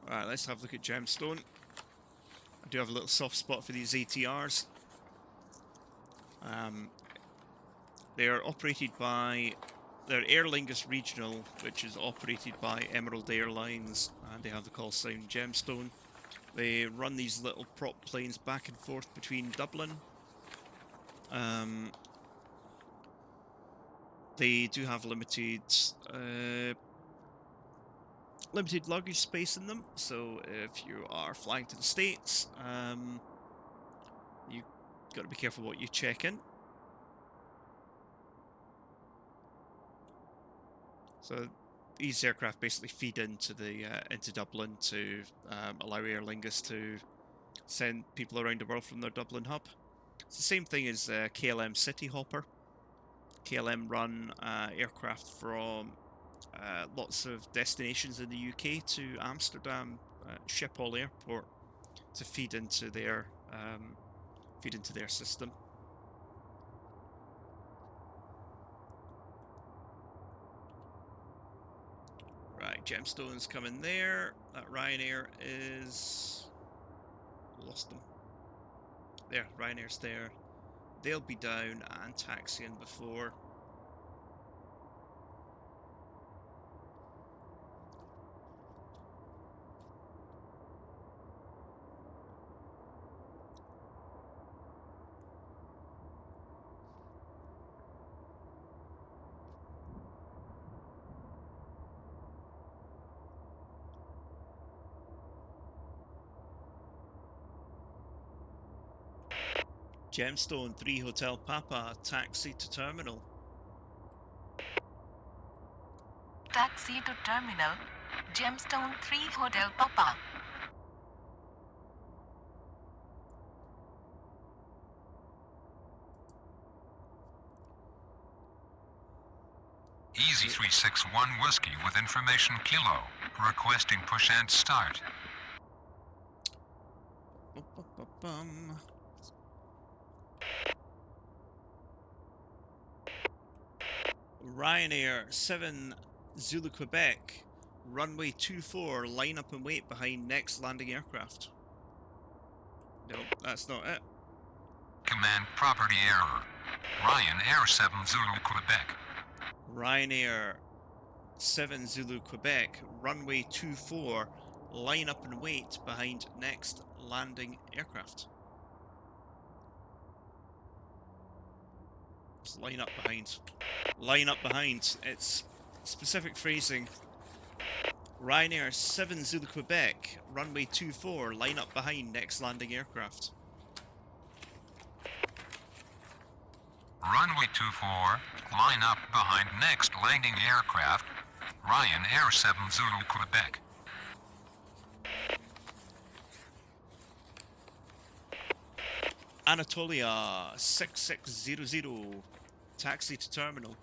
Alright, let's have a look at Gemstone. I do have a little soft spot for these ATRs. They are operated by... They're Aer Lingus Regional, which is operated by Emerald Airlines, and they have the call sign Gemstone. They run these little prop planes back and forth between Dublin. They do have limited luggage space in them, so if you are flying to the States, you've got to be careful what you check in. So these aircraft basically feed into the into Dublin to allow Aer Lingus to send people around the world from their Dublin hub. It's the same thing as KLM City Hopper. KLM run aircraft from lots of destinations in the UK to Amsterdam Schiphol Airport to feed into their system. Right, Gemstone's coming there. That Ryanair is... Lost them. there, Ryanair's there. They'll be down and taxiing before. Gemstone 3 Hotel Papa, taxi to terminal. Taxi to terminal. Gemstone 3 Hotel Papa. Easy 361 Whiskey with information Kilo. Requesting push and start. Bum. Ryanair 7 Zulu Quebec, runway 24, line up and wait behind next landing aircraft. Nope, that's not it. Command property error. Ryanair 7 Zulu Quebec. Ryanair 7 Zulu Quebec, runway 24, line up and wait behind next landing aircraft. Just line up behind. Line up behind. It's specific phrasing. Ryanair 7 Zulu Quebec, runway 24, line up behind next landing aircraft. Runway 24, line up behind next landing aircraft. Ryanair 7 Zulu Quebec. Anatolia 6600, taxi to terminal.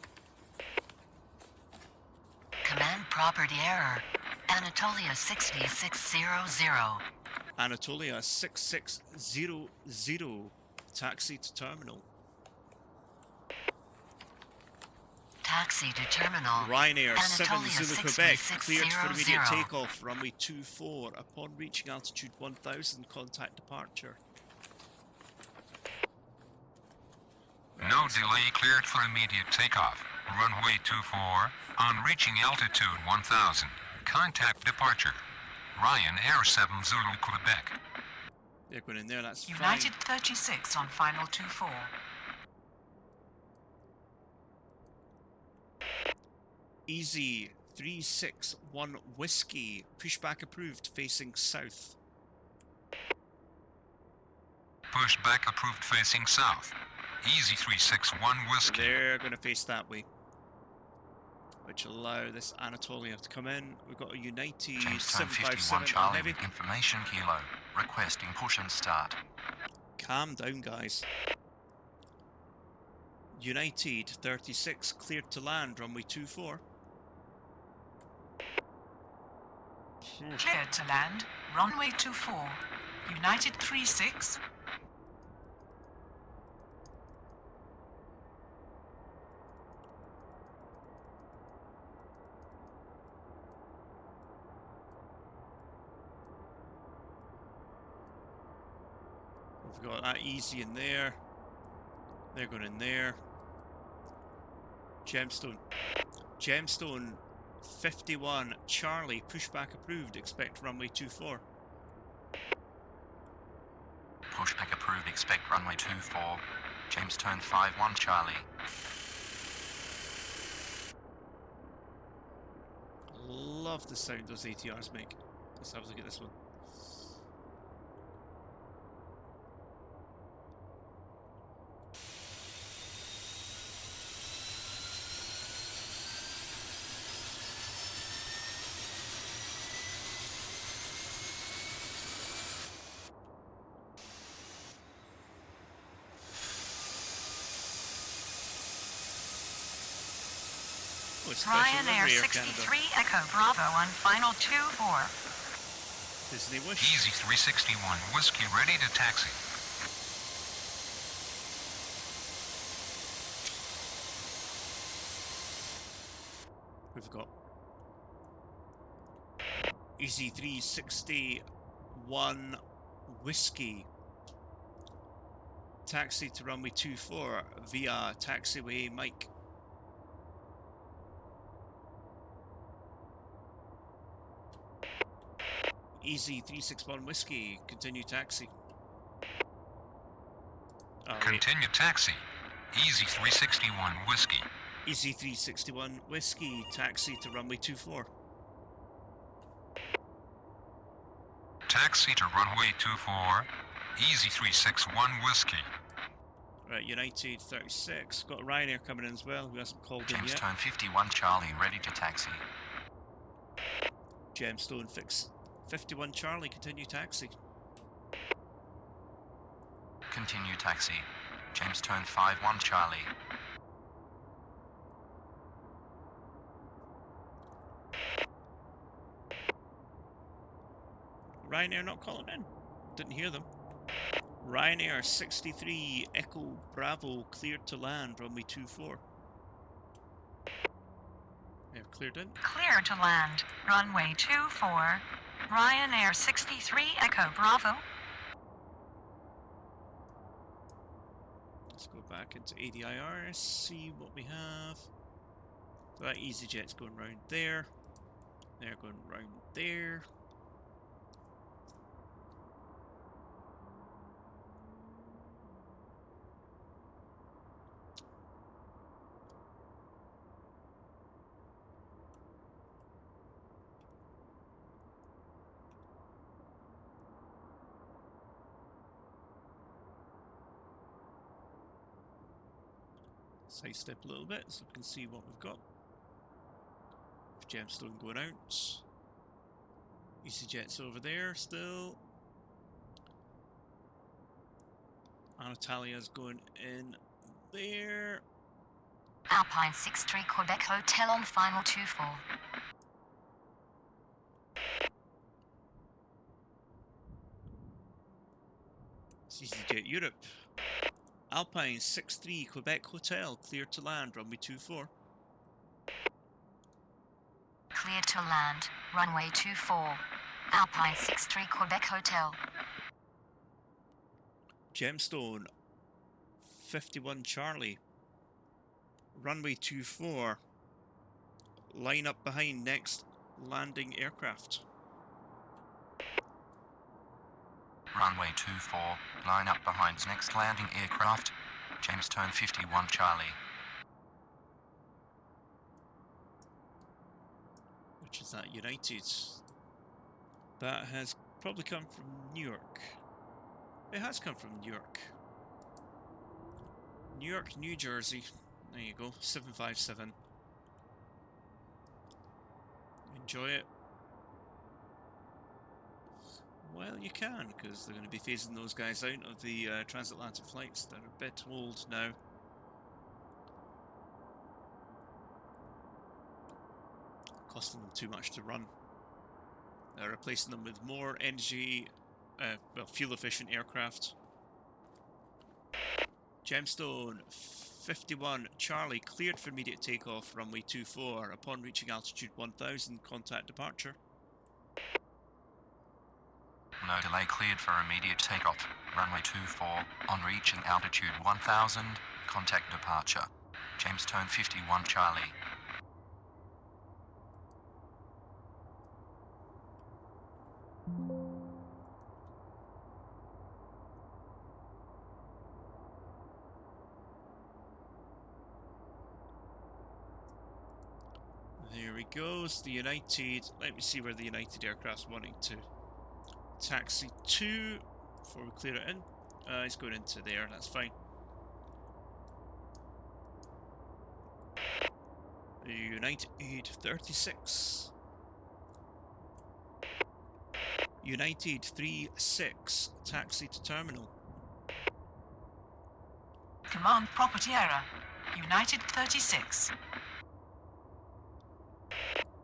Command property error. Anatolia 6600. Anatolia 6600, taxi to terminal. Taxi to terminal. Ryanair 7 Anatolia Zulu Quebec, 6600. cleared for immediate takeoff, runway 24. Upon reaching altitude 1000, contact departure. No delay, cleared for immediate takeoff. Runway 24, on reaching altitude 1000, contact departure. Ryanair 7 Zulu Quebec. They're going in there, that's United fine. 36 on final 24. Easy 361 Whiskey, pushback approved, facing south. Pushback approved facing south. Easy 361 Whiskey. They're going to face that way, which will allow this Anatolia to come in. We've got a United Jamestown 51 757 on Charlie heavy. with information Kilo. Requesting push and start. Calm down, guys. United 36 cleared to land, runway 24. Cleared to land. Runway 24. United 36. We've got that Easy in there. They're going in there. Gemstone 51 Charlie, pushback approved, expect runway 24. Pushback approved, expect runway 24. Jamestown 51 Charlie. Love the sound those ATRs make. Let's have a look at this one. Oh, it's special Ryanair livery, Air 63 Echo Bravo on final 24. Disney Wish. Easy 361 Whiskey ready to taxi. We've got Easy 361 Whiskey. Taxi to runway 24 via taxiway Mike. Easy 361 Whiskey, continue taxi. Oh, Continue taxi. Easy 361 Whiskey. Easy 361 Whiskey, taxi to runway 24. Taxi to runway 24. Easy 361 Whiskey. Right, United 36. Got Ryanair coming in as well, who hasn't called in James yet. Tone 51 Charlie, ready to taxi. Gemstone fix 51 Charlie, continue taxi. Continue taxi. James Tone 51 Charlie. Ryanair not calling in. Didn't hear them. Ryanair 63 Echo Bravo cleared to land, runway 24. Yeah, cleared in. Clear to land. Runway 24. Ryanair 63 Echo Bravo. Let's go back into ADIR, see what we have. So that EasyJet's going round there. They're going round there. Sidestep a little bit so we can see what we've got. Gemstone going out. EasyJet's over there still. Anatalia's going in there. Alpine 63 Quebec Hotel on final 24. It's EasyJet Europe. Alpine 63 Quebec Hotel, clear to land, runway 24. Clear to land. Runway 24. Alpine 63 Quebec Hotel. Gemstone 51 Charlie. Runway 24. Line up behind next landing aircraft. Runway 24, line up behind next landing aircraft. James Tone 51 Charlie. Which is that United? That has probably come from New York. It has come from New York. New York, New Jersey. There you go, 757. Enjoy it. Well, you can, because they're going to be phasing those guys out of the transatlantic flights. They're a bit old now. Costing them too much to run. They're replacing them with more energy, well, fuel-efficient aircraft. Gemstone 51 Charlie cleared for immediate takeoff, runway 24. Upon reaching altitude 1000, contact departure. No delay, cleared for immediate takeoff. Runway 24, on reaching altitude 1000, contact departure. James Tone 51 Charlie. There we go, it's the United. Let me see where the United aircraft's wanting to taxi to before we clear it in. It's going into there, that's fine. United 36. United 36, taxi to terminal. Command property error. United 36.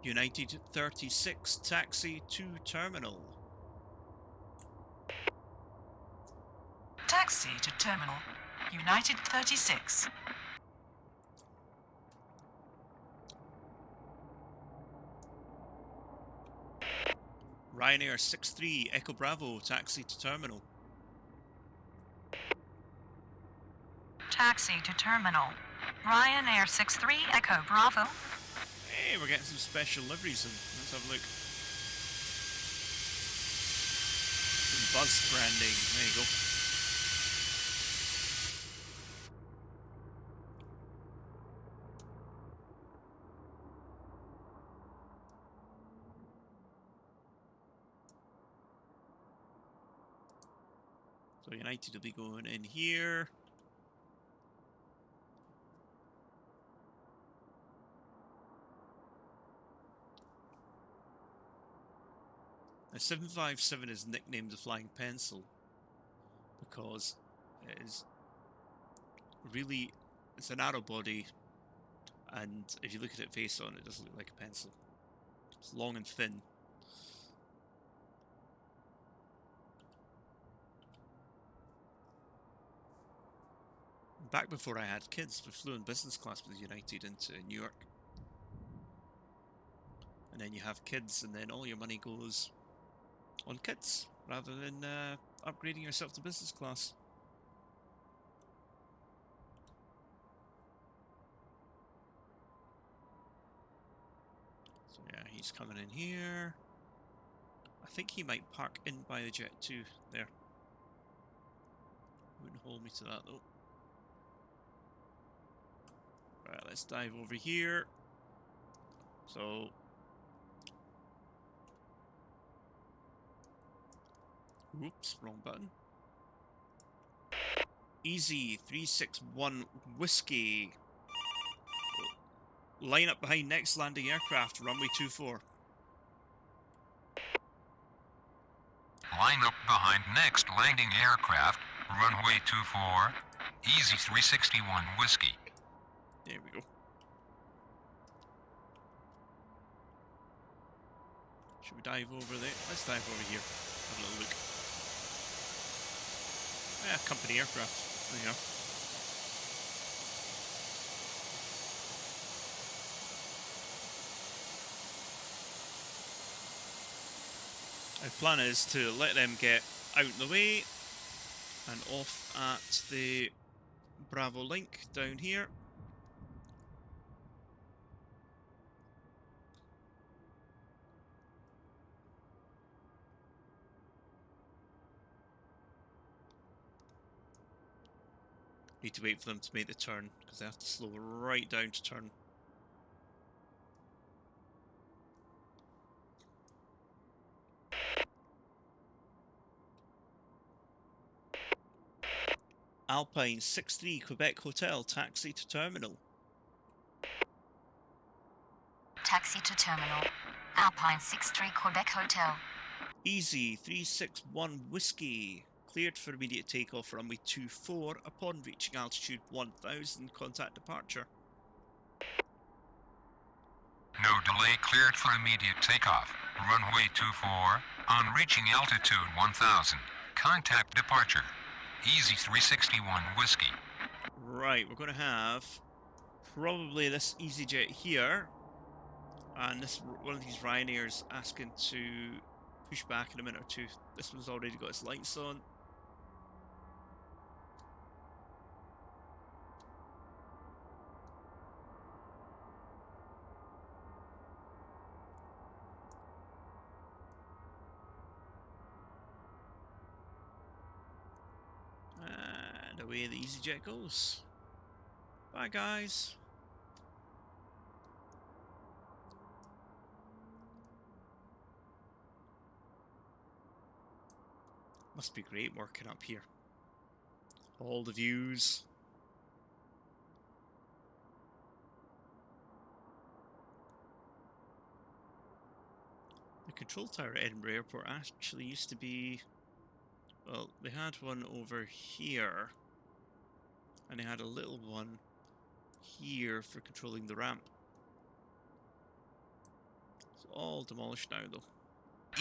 United 36, taxi to terminal. Taxi to terminal. United 36. Ryanair 63, Echo Bravo, taxi to terminal. Taxi to terminal. Ryanair 63 Echo Bravo. Hey, we're getting some special liveries in. Let's have a look. Some Buzz branding. There you go. So United will be going in here. Now 757 is nicknamed the Flying Pencil because it is really, it's a narrow body, and if you look at it face on, it doesn't look like a pencil. It's long and thin. Back before I had kids, we flew in business class with United into New York. And then you have kids, and then all your money goes on kids, rather than upgrading yourself to business class. So yeah, he's coming in here. I think he might park in by the jet too, there. Wouldn't hold me to that though. Right, let's dive over here. So oops, wrong button. Easy 361 Whiskey. Line up behind next landing aircraft, runway 24. Line up behind next landing aircraft, runway 24, Easy 361 Whiskey. There we go. Should we dive over there? Let's dive over here. Have a little look. Yeah, company aircraft. There you go. Our plan is to let them get out of the way and off at the Bravo link down here. Need to wait for them to make the turn because they have to slow right down to turn. Alpine 63 Quebec Hotel, taxi to terminal. Taxi to terminal. Alpine 63 Quebec Hotel. Easy 361 Whiskey. Cleared for immediate takeoff runway 24 upon reaching altitude 1000. Contact departure. No delay, cleared for immediate takeoff. Runway 24, on reaching altitude 1000. Contact departure. Easy 361 Whiskey. Right, we're going to have probably this EasyJet here, and this one of these Ryanairs asking to push back in a minute or two. This one's already got its lights on. And away the EasyJet goes. Bye guys. Must be great working up here. All the views. The control tower at Edinburgh Airport actually used to be... Well, they had one over here. And they had a little one here for controlling the ramp. It's all demolished now though.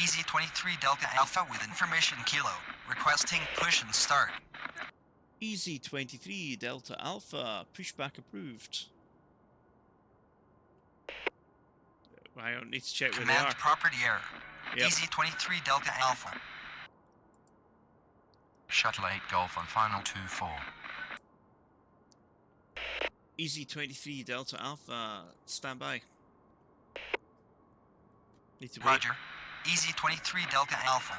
Easy 23 Delta Alpha with information kilo. Requesting push and start. Easy 23 Delta Alpha, pushback approved. I don't need to check where they Command are. property error. Yep. Easy 23 Delta Alpha. Shuttle 8 Golf on final 24. Easy 23 Delta Alpha, stand by. Need to wait. Roger. Easy 23 Delta Alpha.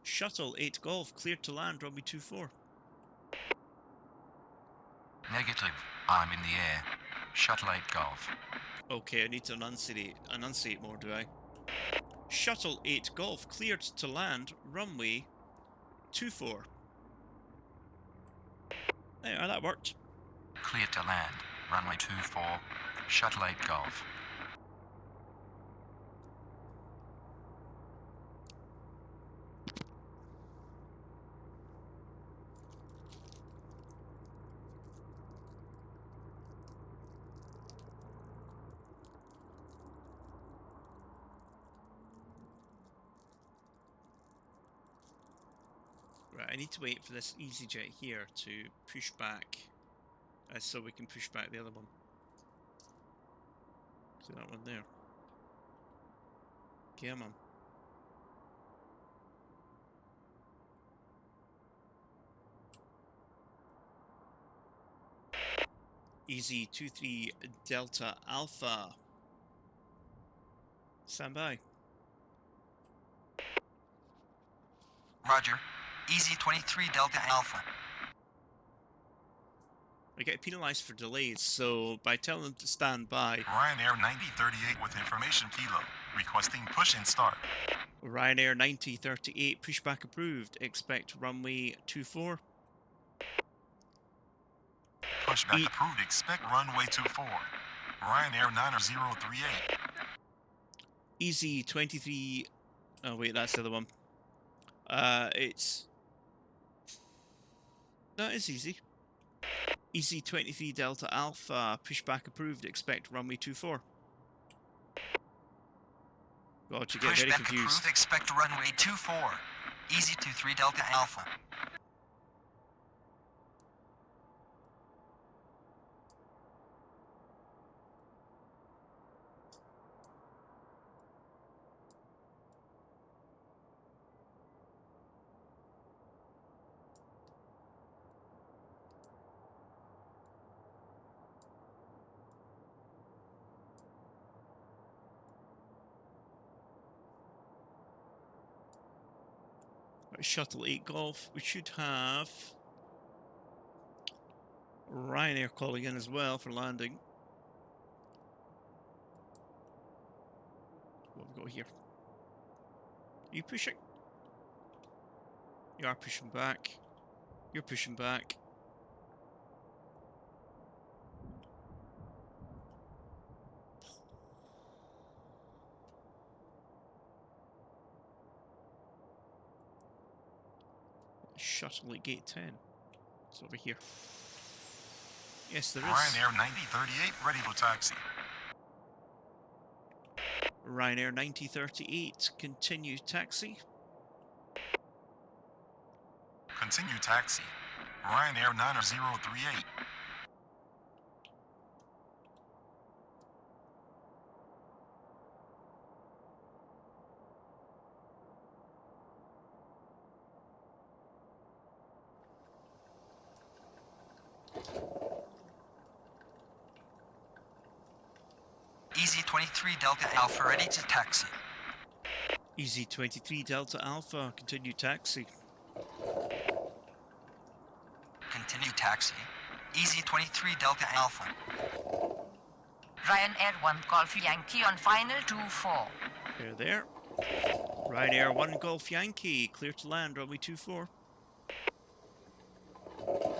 Shuttle 8 Golf, cleared to land, runway 24. Negative. I'm in the air. Shuttle 8 Golf. Okay, I need to enunciate more, do I? Shuttle 8 Golf, cleared to land, runway 24. There, that worked. Clear to land. Runway 24. Shuttle 8 Golf. Right, I need to wait for this EasyJet here to push back, so we can push back the other one. See that one there? Yeah, man. Easy 23 Delta Alpha. Stand by. Roger. Easy 23 Delta Alpha. I get penalized for delays, so by telling them to stand by, Ryanair 9038 with information kilo. Requesting push and start. Ryanair 9038, pushback approved. Expect runway 24. Pushback approved. Expect runway 24. Ryanair 9038. Easy 23. Oh, wait, that's the other one. It's. No, it's easy. Easy 23 Delta Alpha, pushback approved. Expect runway 24. God, you get very Pushback confused. approved. Expect runway 24. Easy 23 Delta Alpha. Right, Shuttle 8 Golf. We should have Ryanair calling in as well for landing. What have we got here? Are you pushing? You are pushing back. You're pushing back. Shuttle at gate 10. It's over here. Yes, there is. Ryanair 9038 ready for taxi. Ryanair 9038, continue taxi. Continue taxi. Ryanair 9038. Easy 23 Delta Alpha ready to taxi. Easy 23 Delta Alpha, continue taxi. Continue taxi. Easy 23 Delta Alpha. Ryanair 1 Golf Yankee on final 24. There. Ryanair 1 Golf Yankee, clear to land, runway 24.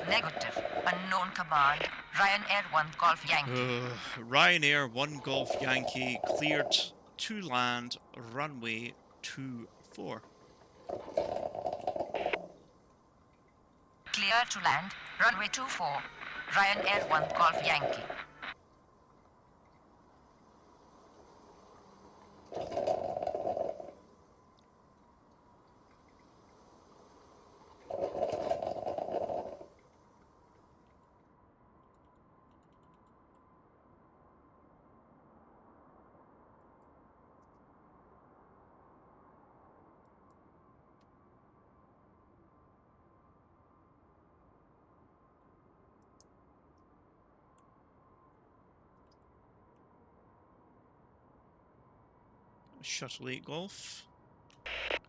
Negative. Unknown command. Ryanair 1 Golf Yankee. Ryanair 1 Golf Yankee, cleared to land, runway 24. Clear to land. Runway 24. Ryanair 1 Golf Yankee. Shuttle 8 Golf.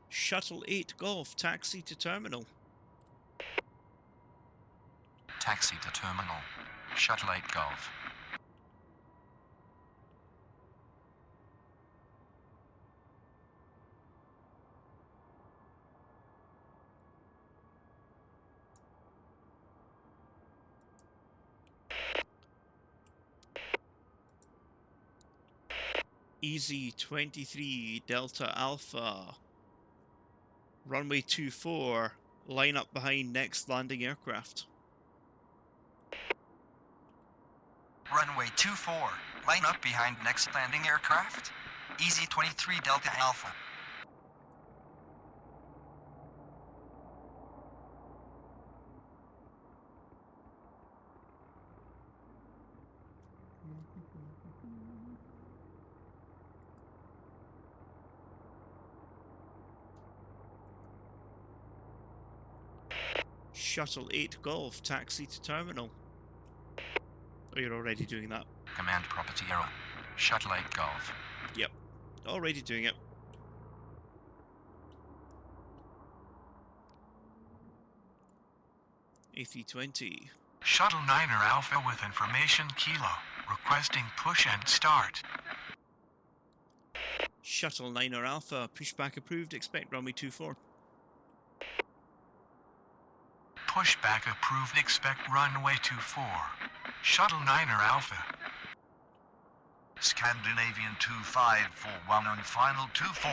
Shuttle 8 Golf, taxi to terminal. Taxi to terminal. Shuttle 8 Golf. Easy 23 Delta Alpha. Runway 24. Line up behind next landing aircraft. Runway 24. Line up behind next landing aircraft. Easy 23 Delta Alpha. Shuttle 8 Golf, taxi to terminal. Oh, you're already doing that. Command property error. Shuttle 8 Golf. Yep, already doing it. A320. Shuttle 9er Alpha with information Kilo. Requesting push and start. Shuttle 9er Alpha, pushback approved, expect runway 24. Pushback approved, expect runway 24. Shuttle 9er Alpha. Scandinavian 2541 on final 24.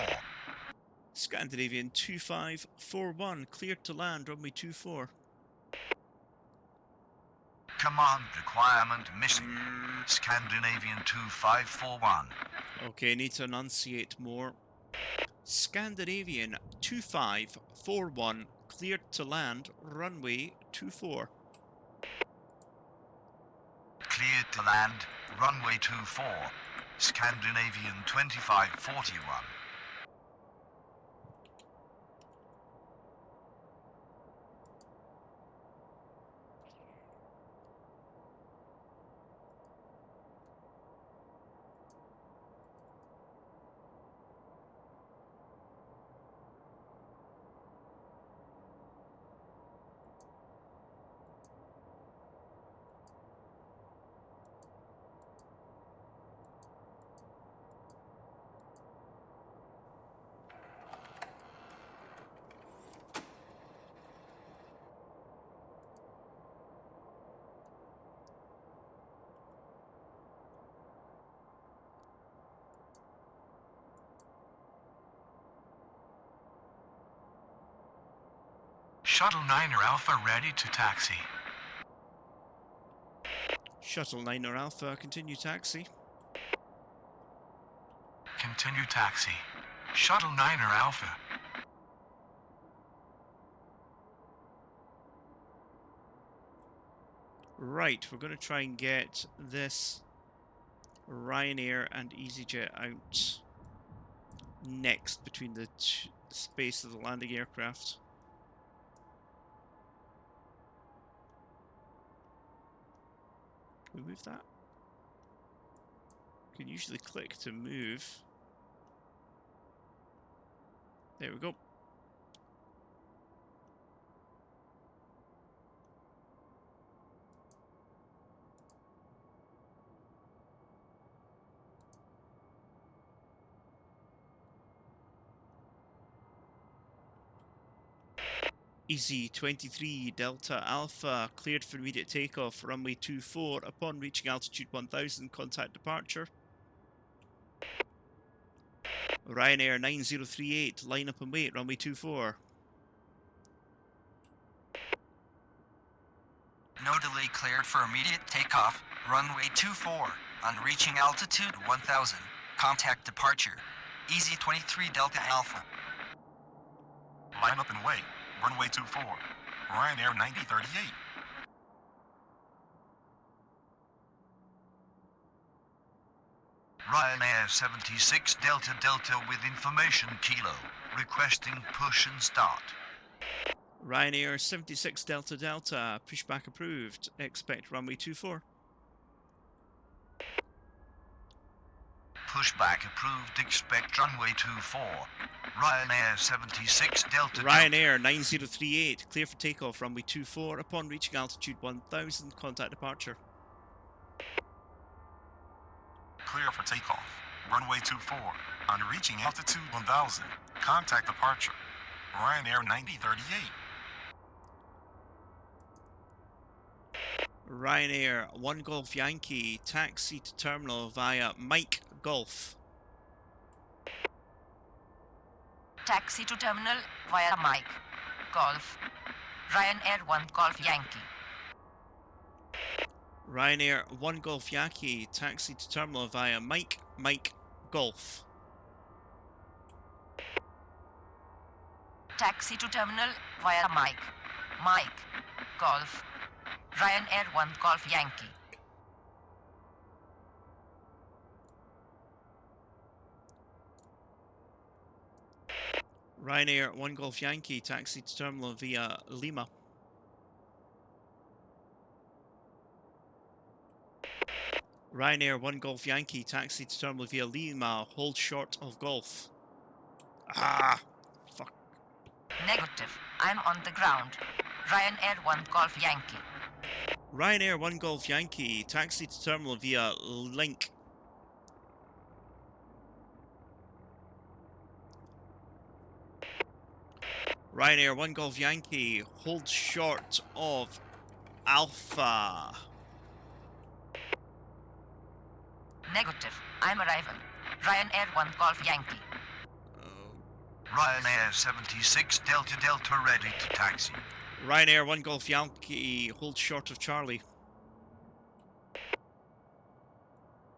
Scandinavian 2541, cleared to land, runway 24. Command requirement missing. Scandinavian 2541. Okay, need to enunciate more. Scandinavian 2541, cleared to land, runway 24. Cleared to land, runway 24. Scandinavian 2541. Shuttle 9er Alpha ready to taxi. Shuttle 9er Alpha, continue taxi. Continue taxi. Shuttle 9er Alpha. Right, we're going to try and get this Ryanair and EasyJet out next between the space of the landing aircraft. Can we move that? You can usually click to move. There we go. Easy 23 Delta Alpha, cleared for immediate takeoff, runway 24. Upon reaching altitude 1000, contact departure. Ryanair 9038, line up and wait, runway 24. No delay cleared for immediate takeoff. Runway 24. On reaching altitude 1000, contact departure. Easy 23 Delta Alpha. Line up and wait. Runway 24. Ryanair 9038. Ryanair 76 Delta Delta with information Kilo. Requesting push and start. Ryanair 76 Delta Delta, pushback approved, expect runway 24. Pushback approved. Expect runway 24. Ryanair 76 Delta Ryanair 9038, clear for takeoff, runway 24. Upon reaching altitude 1000, contact departure. Clear for takeoff. Runway 24. On reaching altitude 1000, contact departure. Ryanair 9038. Ryanair 1 Golf Yankee, taxi to terminal via Mike Golf. Taxi to terminal via Mike. Golf. Ryanair 1 Golf Yankee. Ryanair 1 Golf Yankee, taxi to terminal via Mike Golf. Taxi to terminal via Mike. Golf. Ryanair 1 Golf Yankee. Ryanair 1 Golf Yankee, taxi to terminal via Lima. Ryanair 1 Golf Yankee, taxi to terminal via Lima, hold short of Golf. Ah, fuck. Negative. I'm on the ground. Ryanair 1 Golf Yankee. Ryanair 1 Golf Yankee, taxi to terminal via Link. Ryanair 1 Golf Yankee, hold short of Alpha. Negative. I'm arrival. Ryanair 1 Golf Yankee. Ryanair 76 Delta ready to taxi. Ryanair 1 Golf Yankee, hold short of Charlie.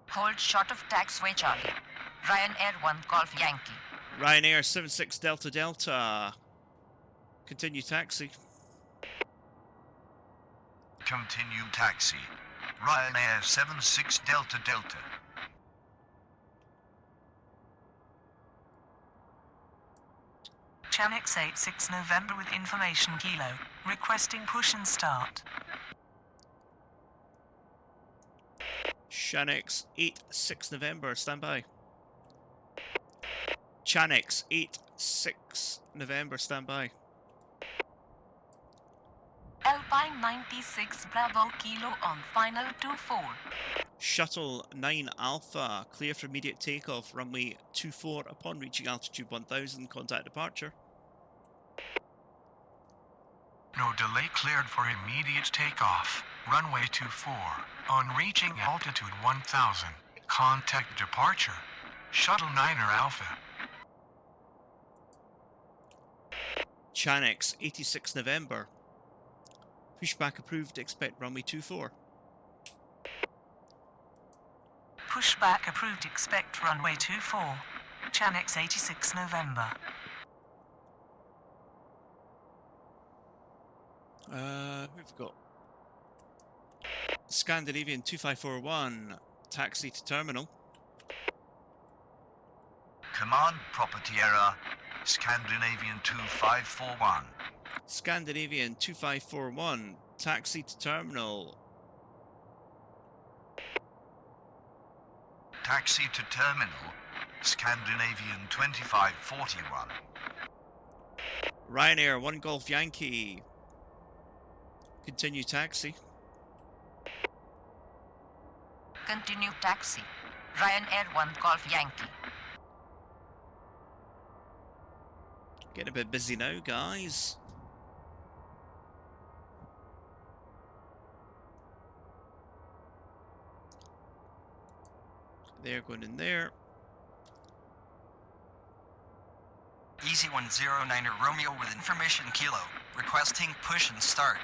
Hold short of taxiway Charlie. Ryanair 1 Golf Yankee. Ryanair 76 Delta. Continue taxi. Continue taxi. Ryanair 76 Delta. Chanex 86 November with information Kilo. Requesting push and start. Chanex 86 November, stand by. Chanex 86 November, stand by. Alpine 96 Bravo Kilo on final 24. Shuttle 9 Alpha, clear for immediate takeoff, runway 24. Upon reaching altitude 1000, contact departure. No delay cleared for immediate takeoff. Runway 24. On reaching altitude 1000, contact departure. Shuttle 9er Alpha. Chanex 86 November. Pushback approved, expect runway 24. Pushback approved, expect runway 24. Chanex 86 November. We've got Scandinavian 2541, taxi to terminal. Command property error. Scandinavian 2541. Scandinavian 2541, taxi to terminal. Taxi to terminal. Scandinavian 2541. Ryanair 1 Golf Yankee. Continue taxi. Continue taxi. Ryanair 1 Golf Yankee. Getting a bit busy now, guys. They're going in there. Easy 109er Romeo with information Kilo. Requesting push and start.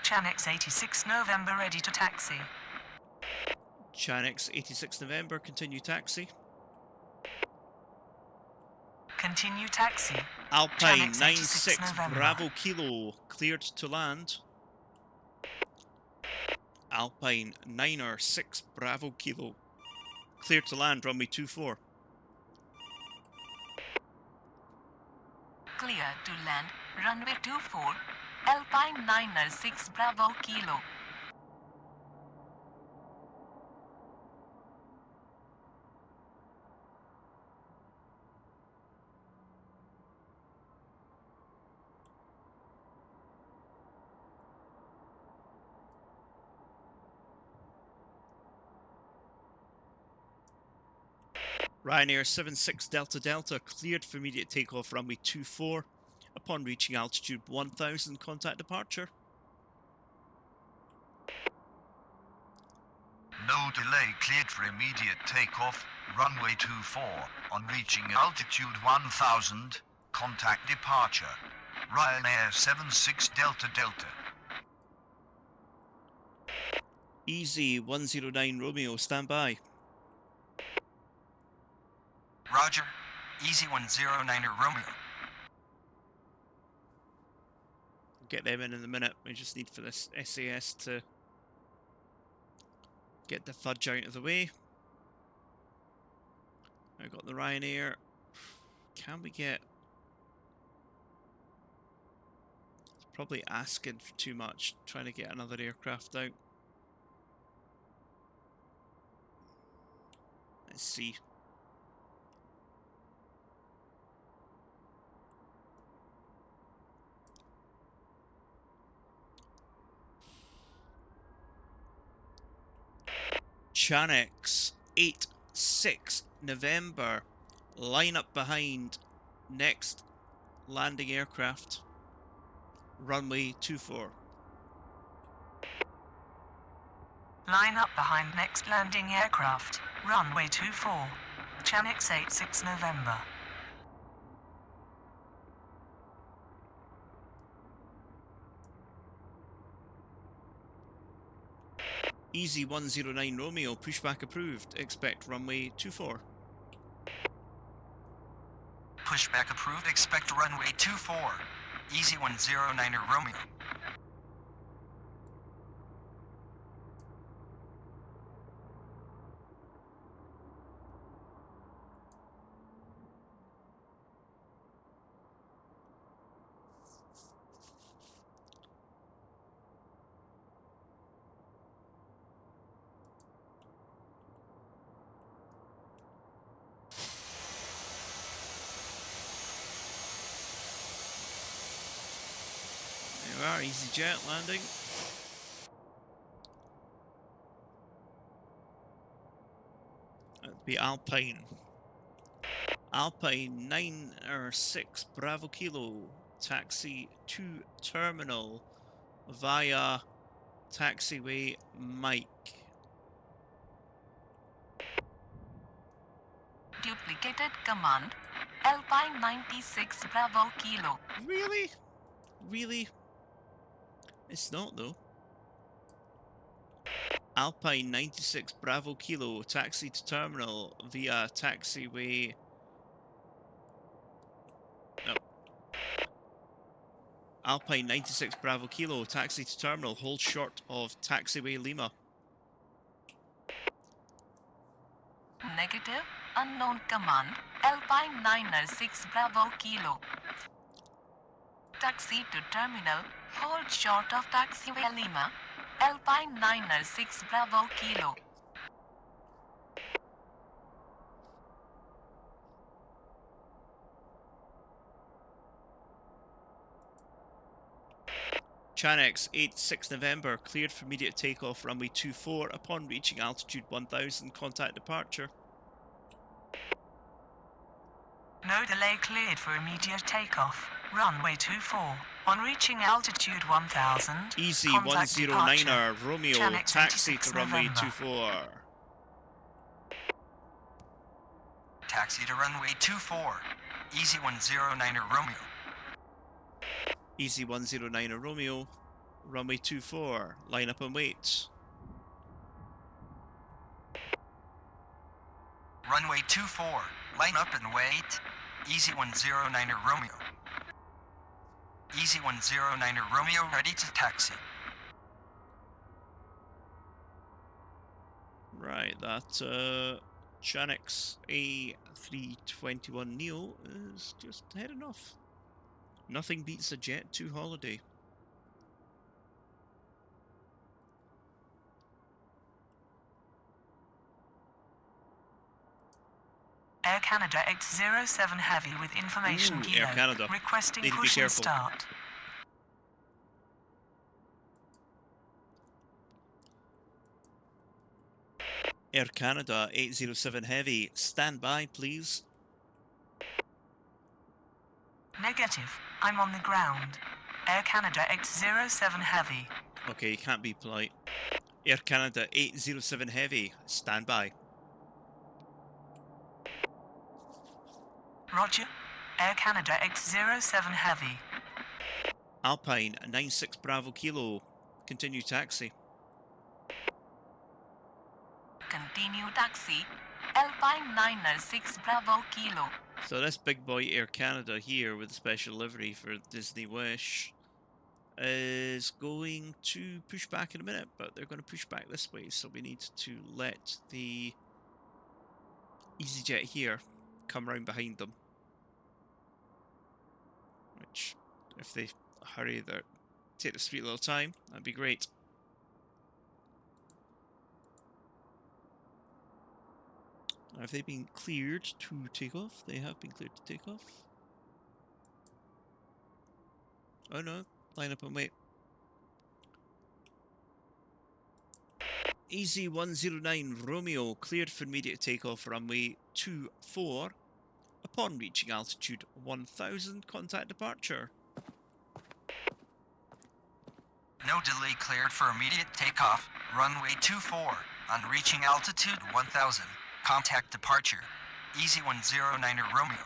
Chanex 86 November ready to taxi. Chanex 86 November, continue taxi. Continue taxi. Alpine Chanex 96 November. Bravo Kilo, cleared to land. Alpine 9er 6 Bravo Kilo, cleared to land, runway 24. to land, runway 24, Alpine 906 Bravo Kilo. Ryanair 76 Delta Delta cleared for immediate takeoff runway 24. Upon reaching altitude 1000, contact departure. No delay, cleared for immediate takeoff, runway 24. On reaching altitude 1000, contact departure. Ryanair 76 Delta Delta. Easy 109 Romeo, stand by. Roger. Easy 109er Romeo. Get them in a minute. We just need for this SAS to get the fudge out of the way. I got the Ryanair. Can we get... Probably asking for too much, trying to get another aircraft out. Let's see. Chanex 86 November. Line up behind next landing aircraft. Runway 24. Line up behind next landing aircraft, runway 24. Chanex 86 November. Easy 109 Romeo, pushback approved. Expect runway 24. Pushback approved. Expect runway 24. Easy 109er Romeo. There we are, EasyJet landing. That'd be Alpine. Alpine 9 or 6 Bravo Kilo. Taxi to terminal via taxiway Mike. Duplicated command, Alpine 96 Bravo Kilo. Really? Really? It's not though. Alpine 96 Bravo Kilo, taxi to terminal via taxiway. No. Alpine 96 Bravo Kilo, taxi to terminal, hold short of taxiway Lima. Negative, unknown command, Alpine 906 Bravo Kilo. Taxi to terminal, hold short of taxiway Lima, Alpine 906 Bravo Kilo. Chanex 86 November, cleared for immediate takeoff runway 24. Upon reaching altitude 1000, contact departure. No delay, cleared for immediate takeoff, runway 24. On reaching altitude 1000, Easy contact 109er departure. Romeo, Chanex taxi 86 to runway November. 24. Taxi to runway 24. Easy 109er Romeo. Easy 109er Romeo, runway 24. Line up and wait. Runway 24. Line up and wait. Easy 109er Romeo. Easy 109er Romeo ready to taxi. Right, that Chanex A321 Neo is just heading off. Nothing beats a Jet 2 holiday. Air Canada 807 Heavy with information Ooh, kilo. Air Canada. Requesting Need to be push and careful. start. Air Canada 807 Heavy, stand by, please. Negative. I'm on the ground. Air Canada 807 Heavy. Okay, you can't be polite. Air Canada 807 Heavy, stand by. Roger. Air Canada 807 Heavy. Alpine 96 Bravo Kilo, continue taxi. Continue taxi. Alpine 906 Bravo Kilo. So this big boy Air Canada here with the special livery for Disney Wish is going to push back in a minute, but they're going to push back this way, so we need to let the EasyJet here come round behind them. Which, if they hurry, take the sweet little time, that'd be great. Have they been cleared to take off? They have been cleared to take off. Oh no, line up and wait. Easy 109 Romeo cleared for immediate takeoff runway 24. Upon reaching altitude 1000, contact departure. No delay cleared for immediate takeoff. Runway 24. On reaching altitude 1000, contact departure. Easy 109er Romeo.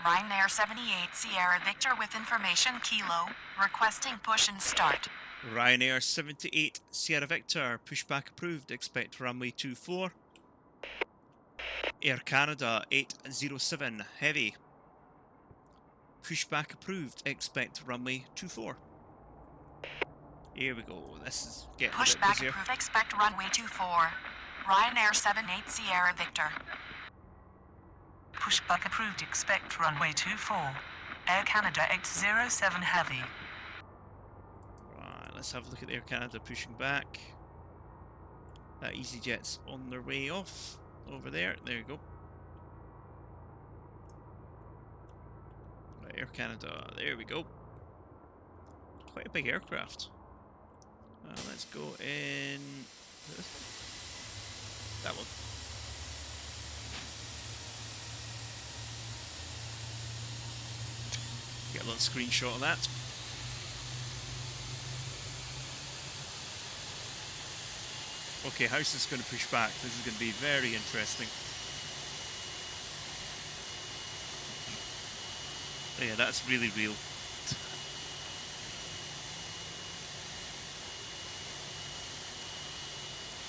Ryanair 78 Sierra Victor with information kilo. Requesting push and start. Ryanair 78 Sierra Victor, pushback approved, expect runway 24. Air Canada 807 Heavy, pushback approved, expect runway 24. Here we go, this is getting a bit Pushback busier. approved. Expect runway 24. Ryanair 78 Sierra Victor. Pushback approved. Expect runway 24. Air Canada 807 Heavy. Right, let's have a look at Air Canada pushing back. That EasyJet's on their way off. Over there, there you go. Right, Air Canada, there we go. Quite a big aircraft. Let's go in that one. Get a little screenshot of that. Okay, how's this going to push back? This is going to be very interesting. Yeah, that's really real.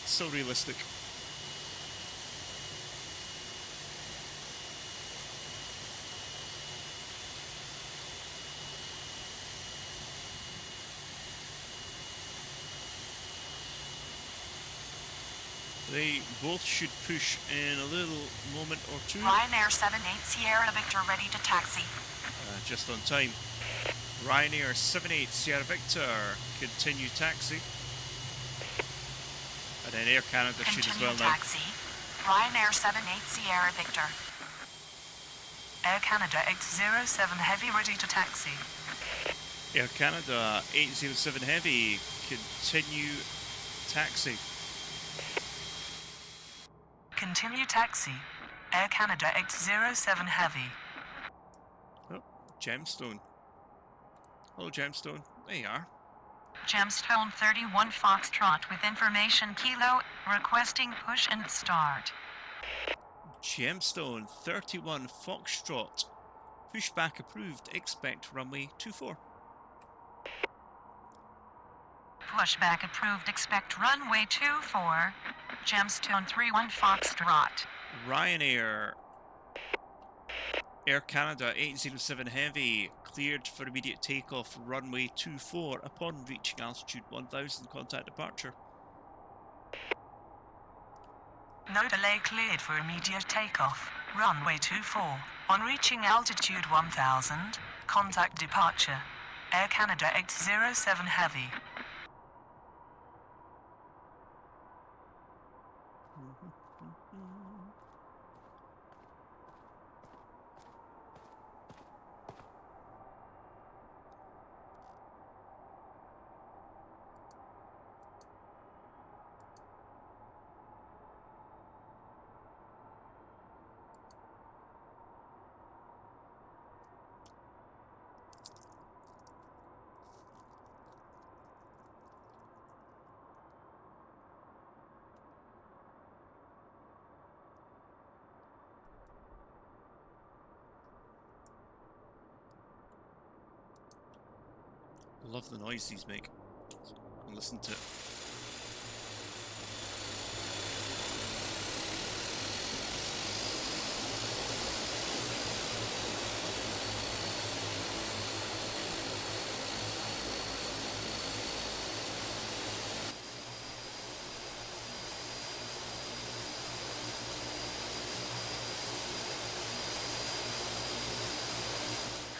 So realistic. They both should push in a little moment or two. Ryanair 78 Sierra Victor ready to taxi. Just on time. Ryanair 78 Sierra Victor, continue taxi. And then Air Canada should as well now. Taxi. Ryanair 78 Sierra Victor. Air Canada 807 Heavy ready to taxi. Air Canada 807 Heavy, continue taxi. Continue taxi. Air Canada 807 Heavy. Oh, Gemstone. Hello, Gemstone. There you are. Gemstone 31 Foxtrot with information kilo, requesting push and start. Gemstone 31 Foxtrot. Pushback approved. Expect runway 24. Pushback approved. Expect runway 24. Gemstone 31 Foxtrot. Ryanair Air Canada 807 Heavy, cleared for immediate takeoff, runway 24 upon reaching altitude 1000, contact departure. No delay, cleared for immediate takeoff, runway 24, on reaching altitude 1000, contact departure. Air Canada 807 Heavy. I love the noise these make. And listen to it.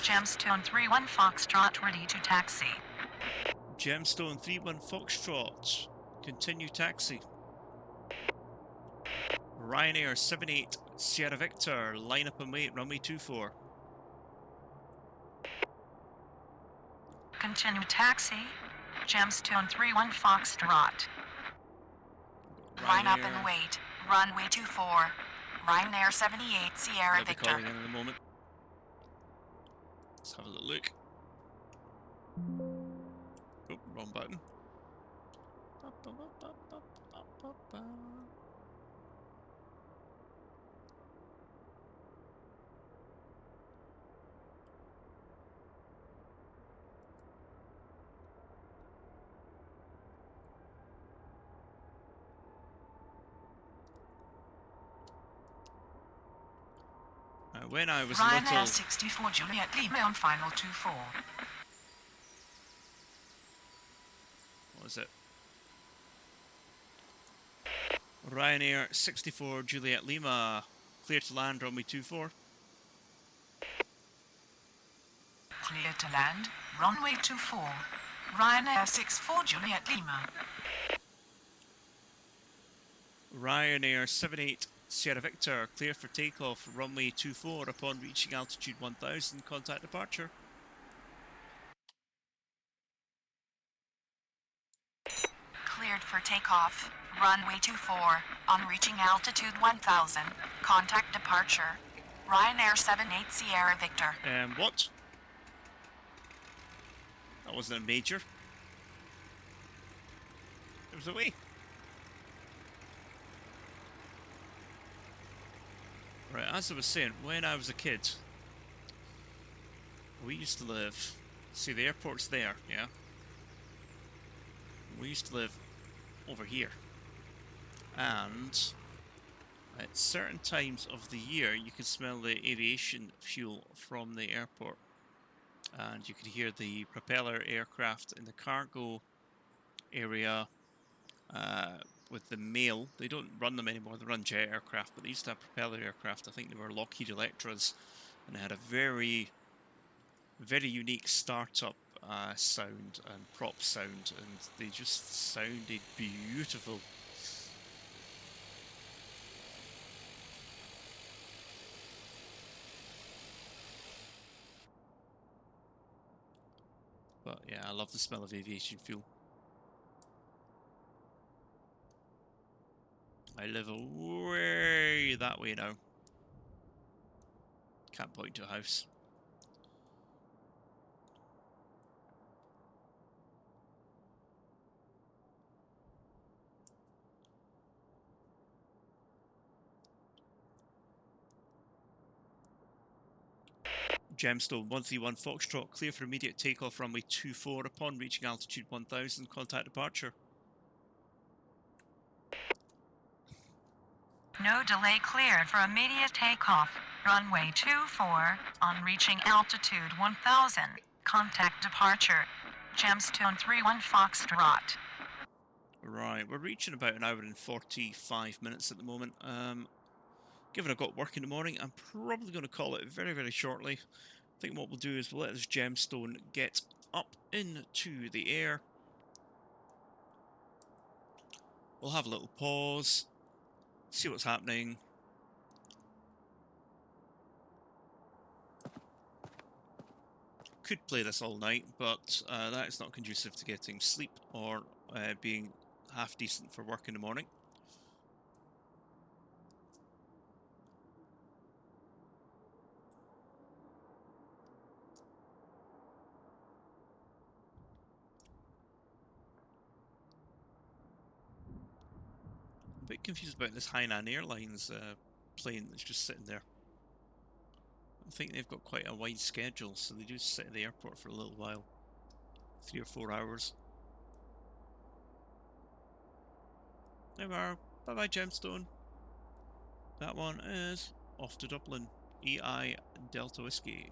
Gemstone 31 Foxtrot ready to taxi. Gemstone 31 Foxtrot, continue taxi. Ryanair 78 Sierra Victor, line up and wait, runway 24. Continue taxi. Gemstone 31 Foxtrot. Line up and wait, runway 24. Ryanair 78 Sierra They'll be Victor. calling in a moment. Let's have a little look. Oh, wrong button. When I was Ryanair little... 64 Juliet Lima on final 24. What was it? Ryanair 64 Juliet Lima, clear to land, runway 24. Clear to land, runway 24. Ryanair 64 Juliet Lima. Ryanair 78 Sierra Victor, clear for takeoff, runway 24 upon reaching altitude 1000, contact departure. Cleared for takeoff, runway 24, on reaching altitude 1000, contact departure. Ryanair 78 Sierra Victor. What? That wasn't a major. It was away. Right, as I was saying, when I was a kid, we used to live... See, the airport's there, yeah? We used to live over here. And at certain times of the year, you could smell the aviation fuel from the airport. And you could hear the propeller aircraft in the cargo area with the mail. They don't run them anymore, they run jet aircraft, but they used to have propeller aircraft. I think they were Lockheed Electras, and they had a very, very unique startup sound and prop sound, and they just sounded beautiful. But yeah, I love the smell of aviation fuel. I live way that way now. Can't point to a house. Gemstone 131 Foxtrot, clear for immediate takeoff, runway 24 upon reaching altitude 1000, contact departure. No delay, cleared for immediate takeoff, Runway 24, on reaching altitude 1000, contact departure. Gemstone 31 Foxtrot. Right, we're reaching about an hour and 45 minutes at the moment. Given I've got work in the morning, I'm probably going to call it very, very shortly. I think what we'll do is we'll let this gemstone get up into the air. We'll have a little pause, see what's happening. Could play this all night, but that is not conducive to getting sleep or being half decent for work in the morning. A bit confused about this Hainan Airlines plane that's just sitting there. I think they've got quite a wide schedule, so they do sit at the airport for a little while. 3 or 4 hours. There we are. Bye-bye, Gemstone. That one is off to Dublin. EI Delta Whiskey.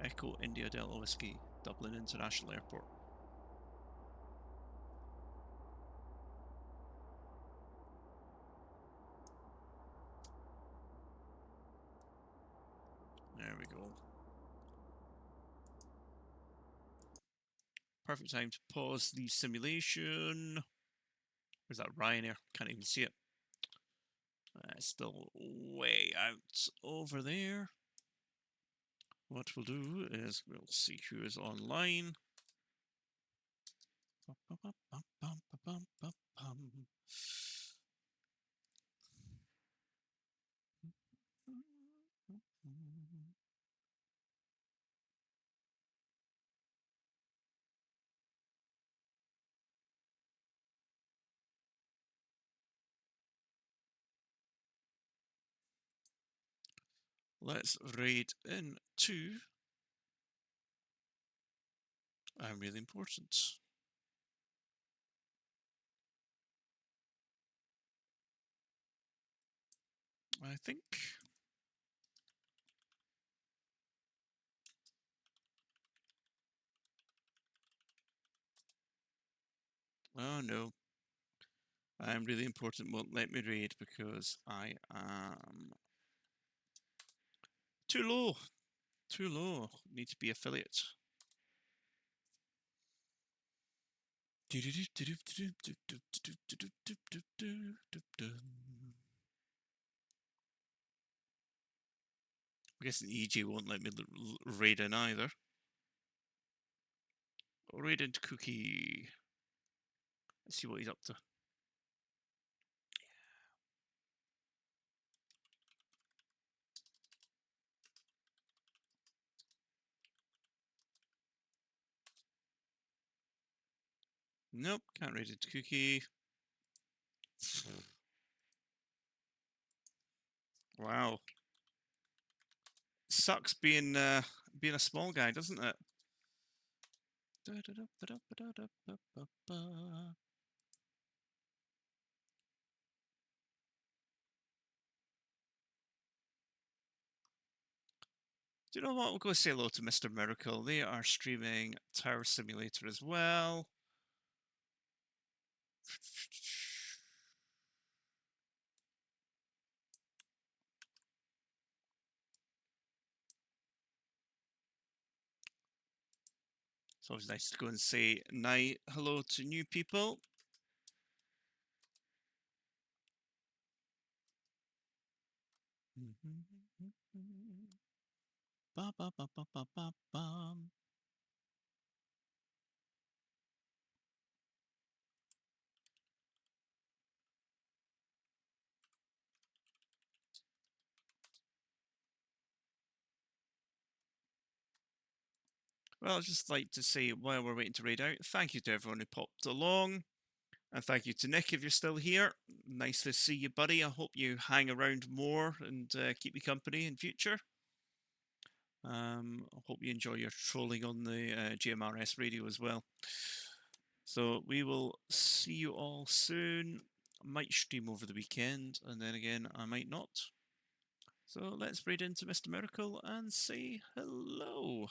Echo India Delta Whiskey. Dublin International Airport. There we go. Perfect time to pause the simulation. Where's that Ryanair? Can't even see it. It's still way out over there. What we'll do is we'll see who is online. Let's raid into I'm really important. I think. Oh no. I'm really important won't let me raid because I am too low. Too low. Need to be affiliate. I guess the EG won't let me raid in either. Raid into Cookie. Let's see what he's up to. Nope, can't raid into Cookie. Wow. Sucks being a small guy, doesn't it? Do you know what? We'll go say hello to Mr. Miracle. They are streaming Tower Simulator as well. It's always nice to go and say hello to new people. Ba, ba, ba, ba, ba, ba, ba. Well, I'd just like to say, while we're waiting to raid out, thank you to everyone who popped along. And thank you to Nick if you're still here. Nice to see you, buddy. I hope you hang around more and keep me company in future. I hope you enjoy your trolling on the GMRS radio as well. So we will see you all soon. I might stream over the weekend, and then again, I might not. So let's braid into Mr. Miracle and say hello.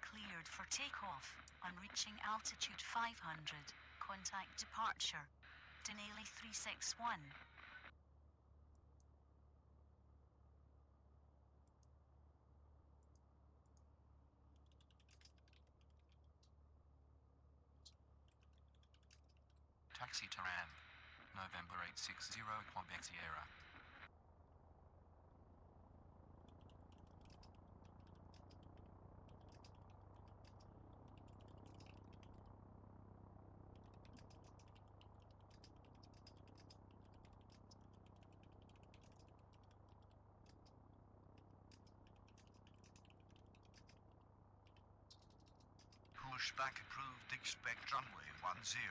Cleared for takeoff. On reaching altitude 500, contact departure. Denali 361. Taxi to RAM. November 860 Quebec Sierra. Pushback approved, expect runway 10.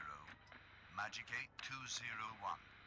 Magic 8201.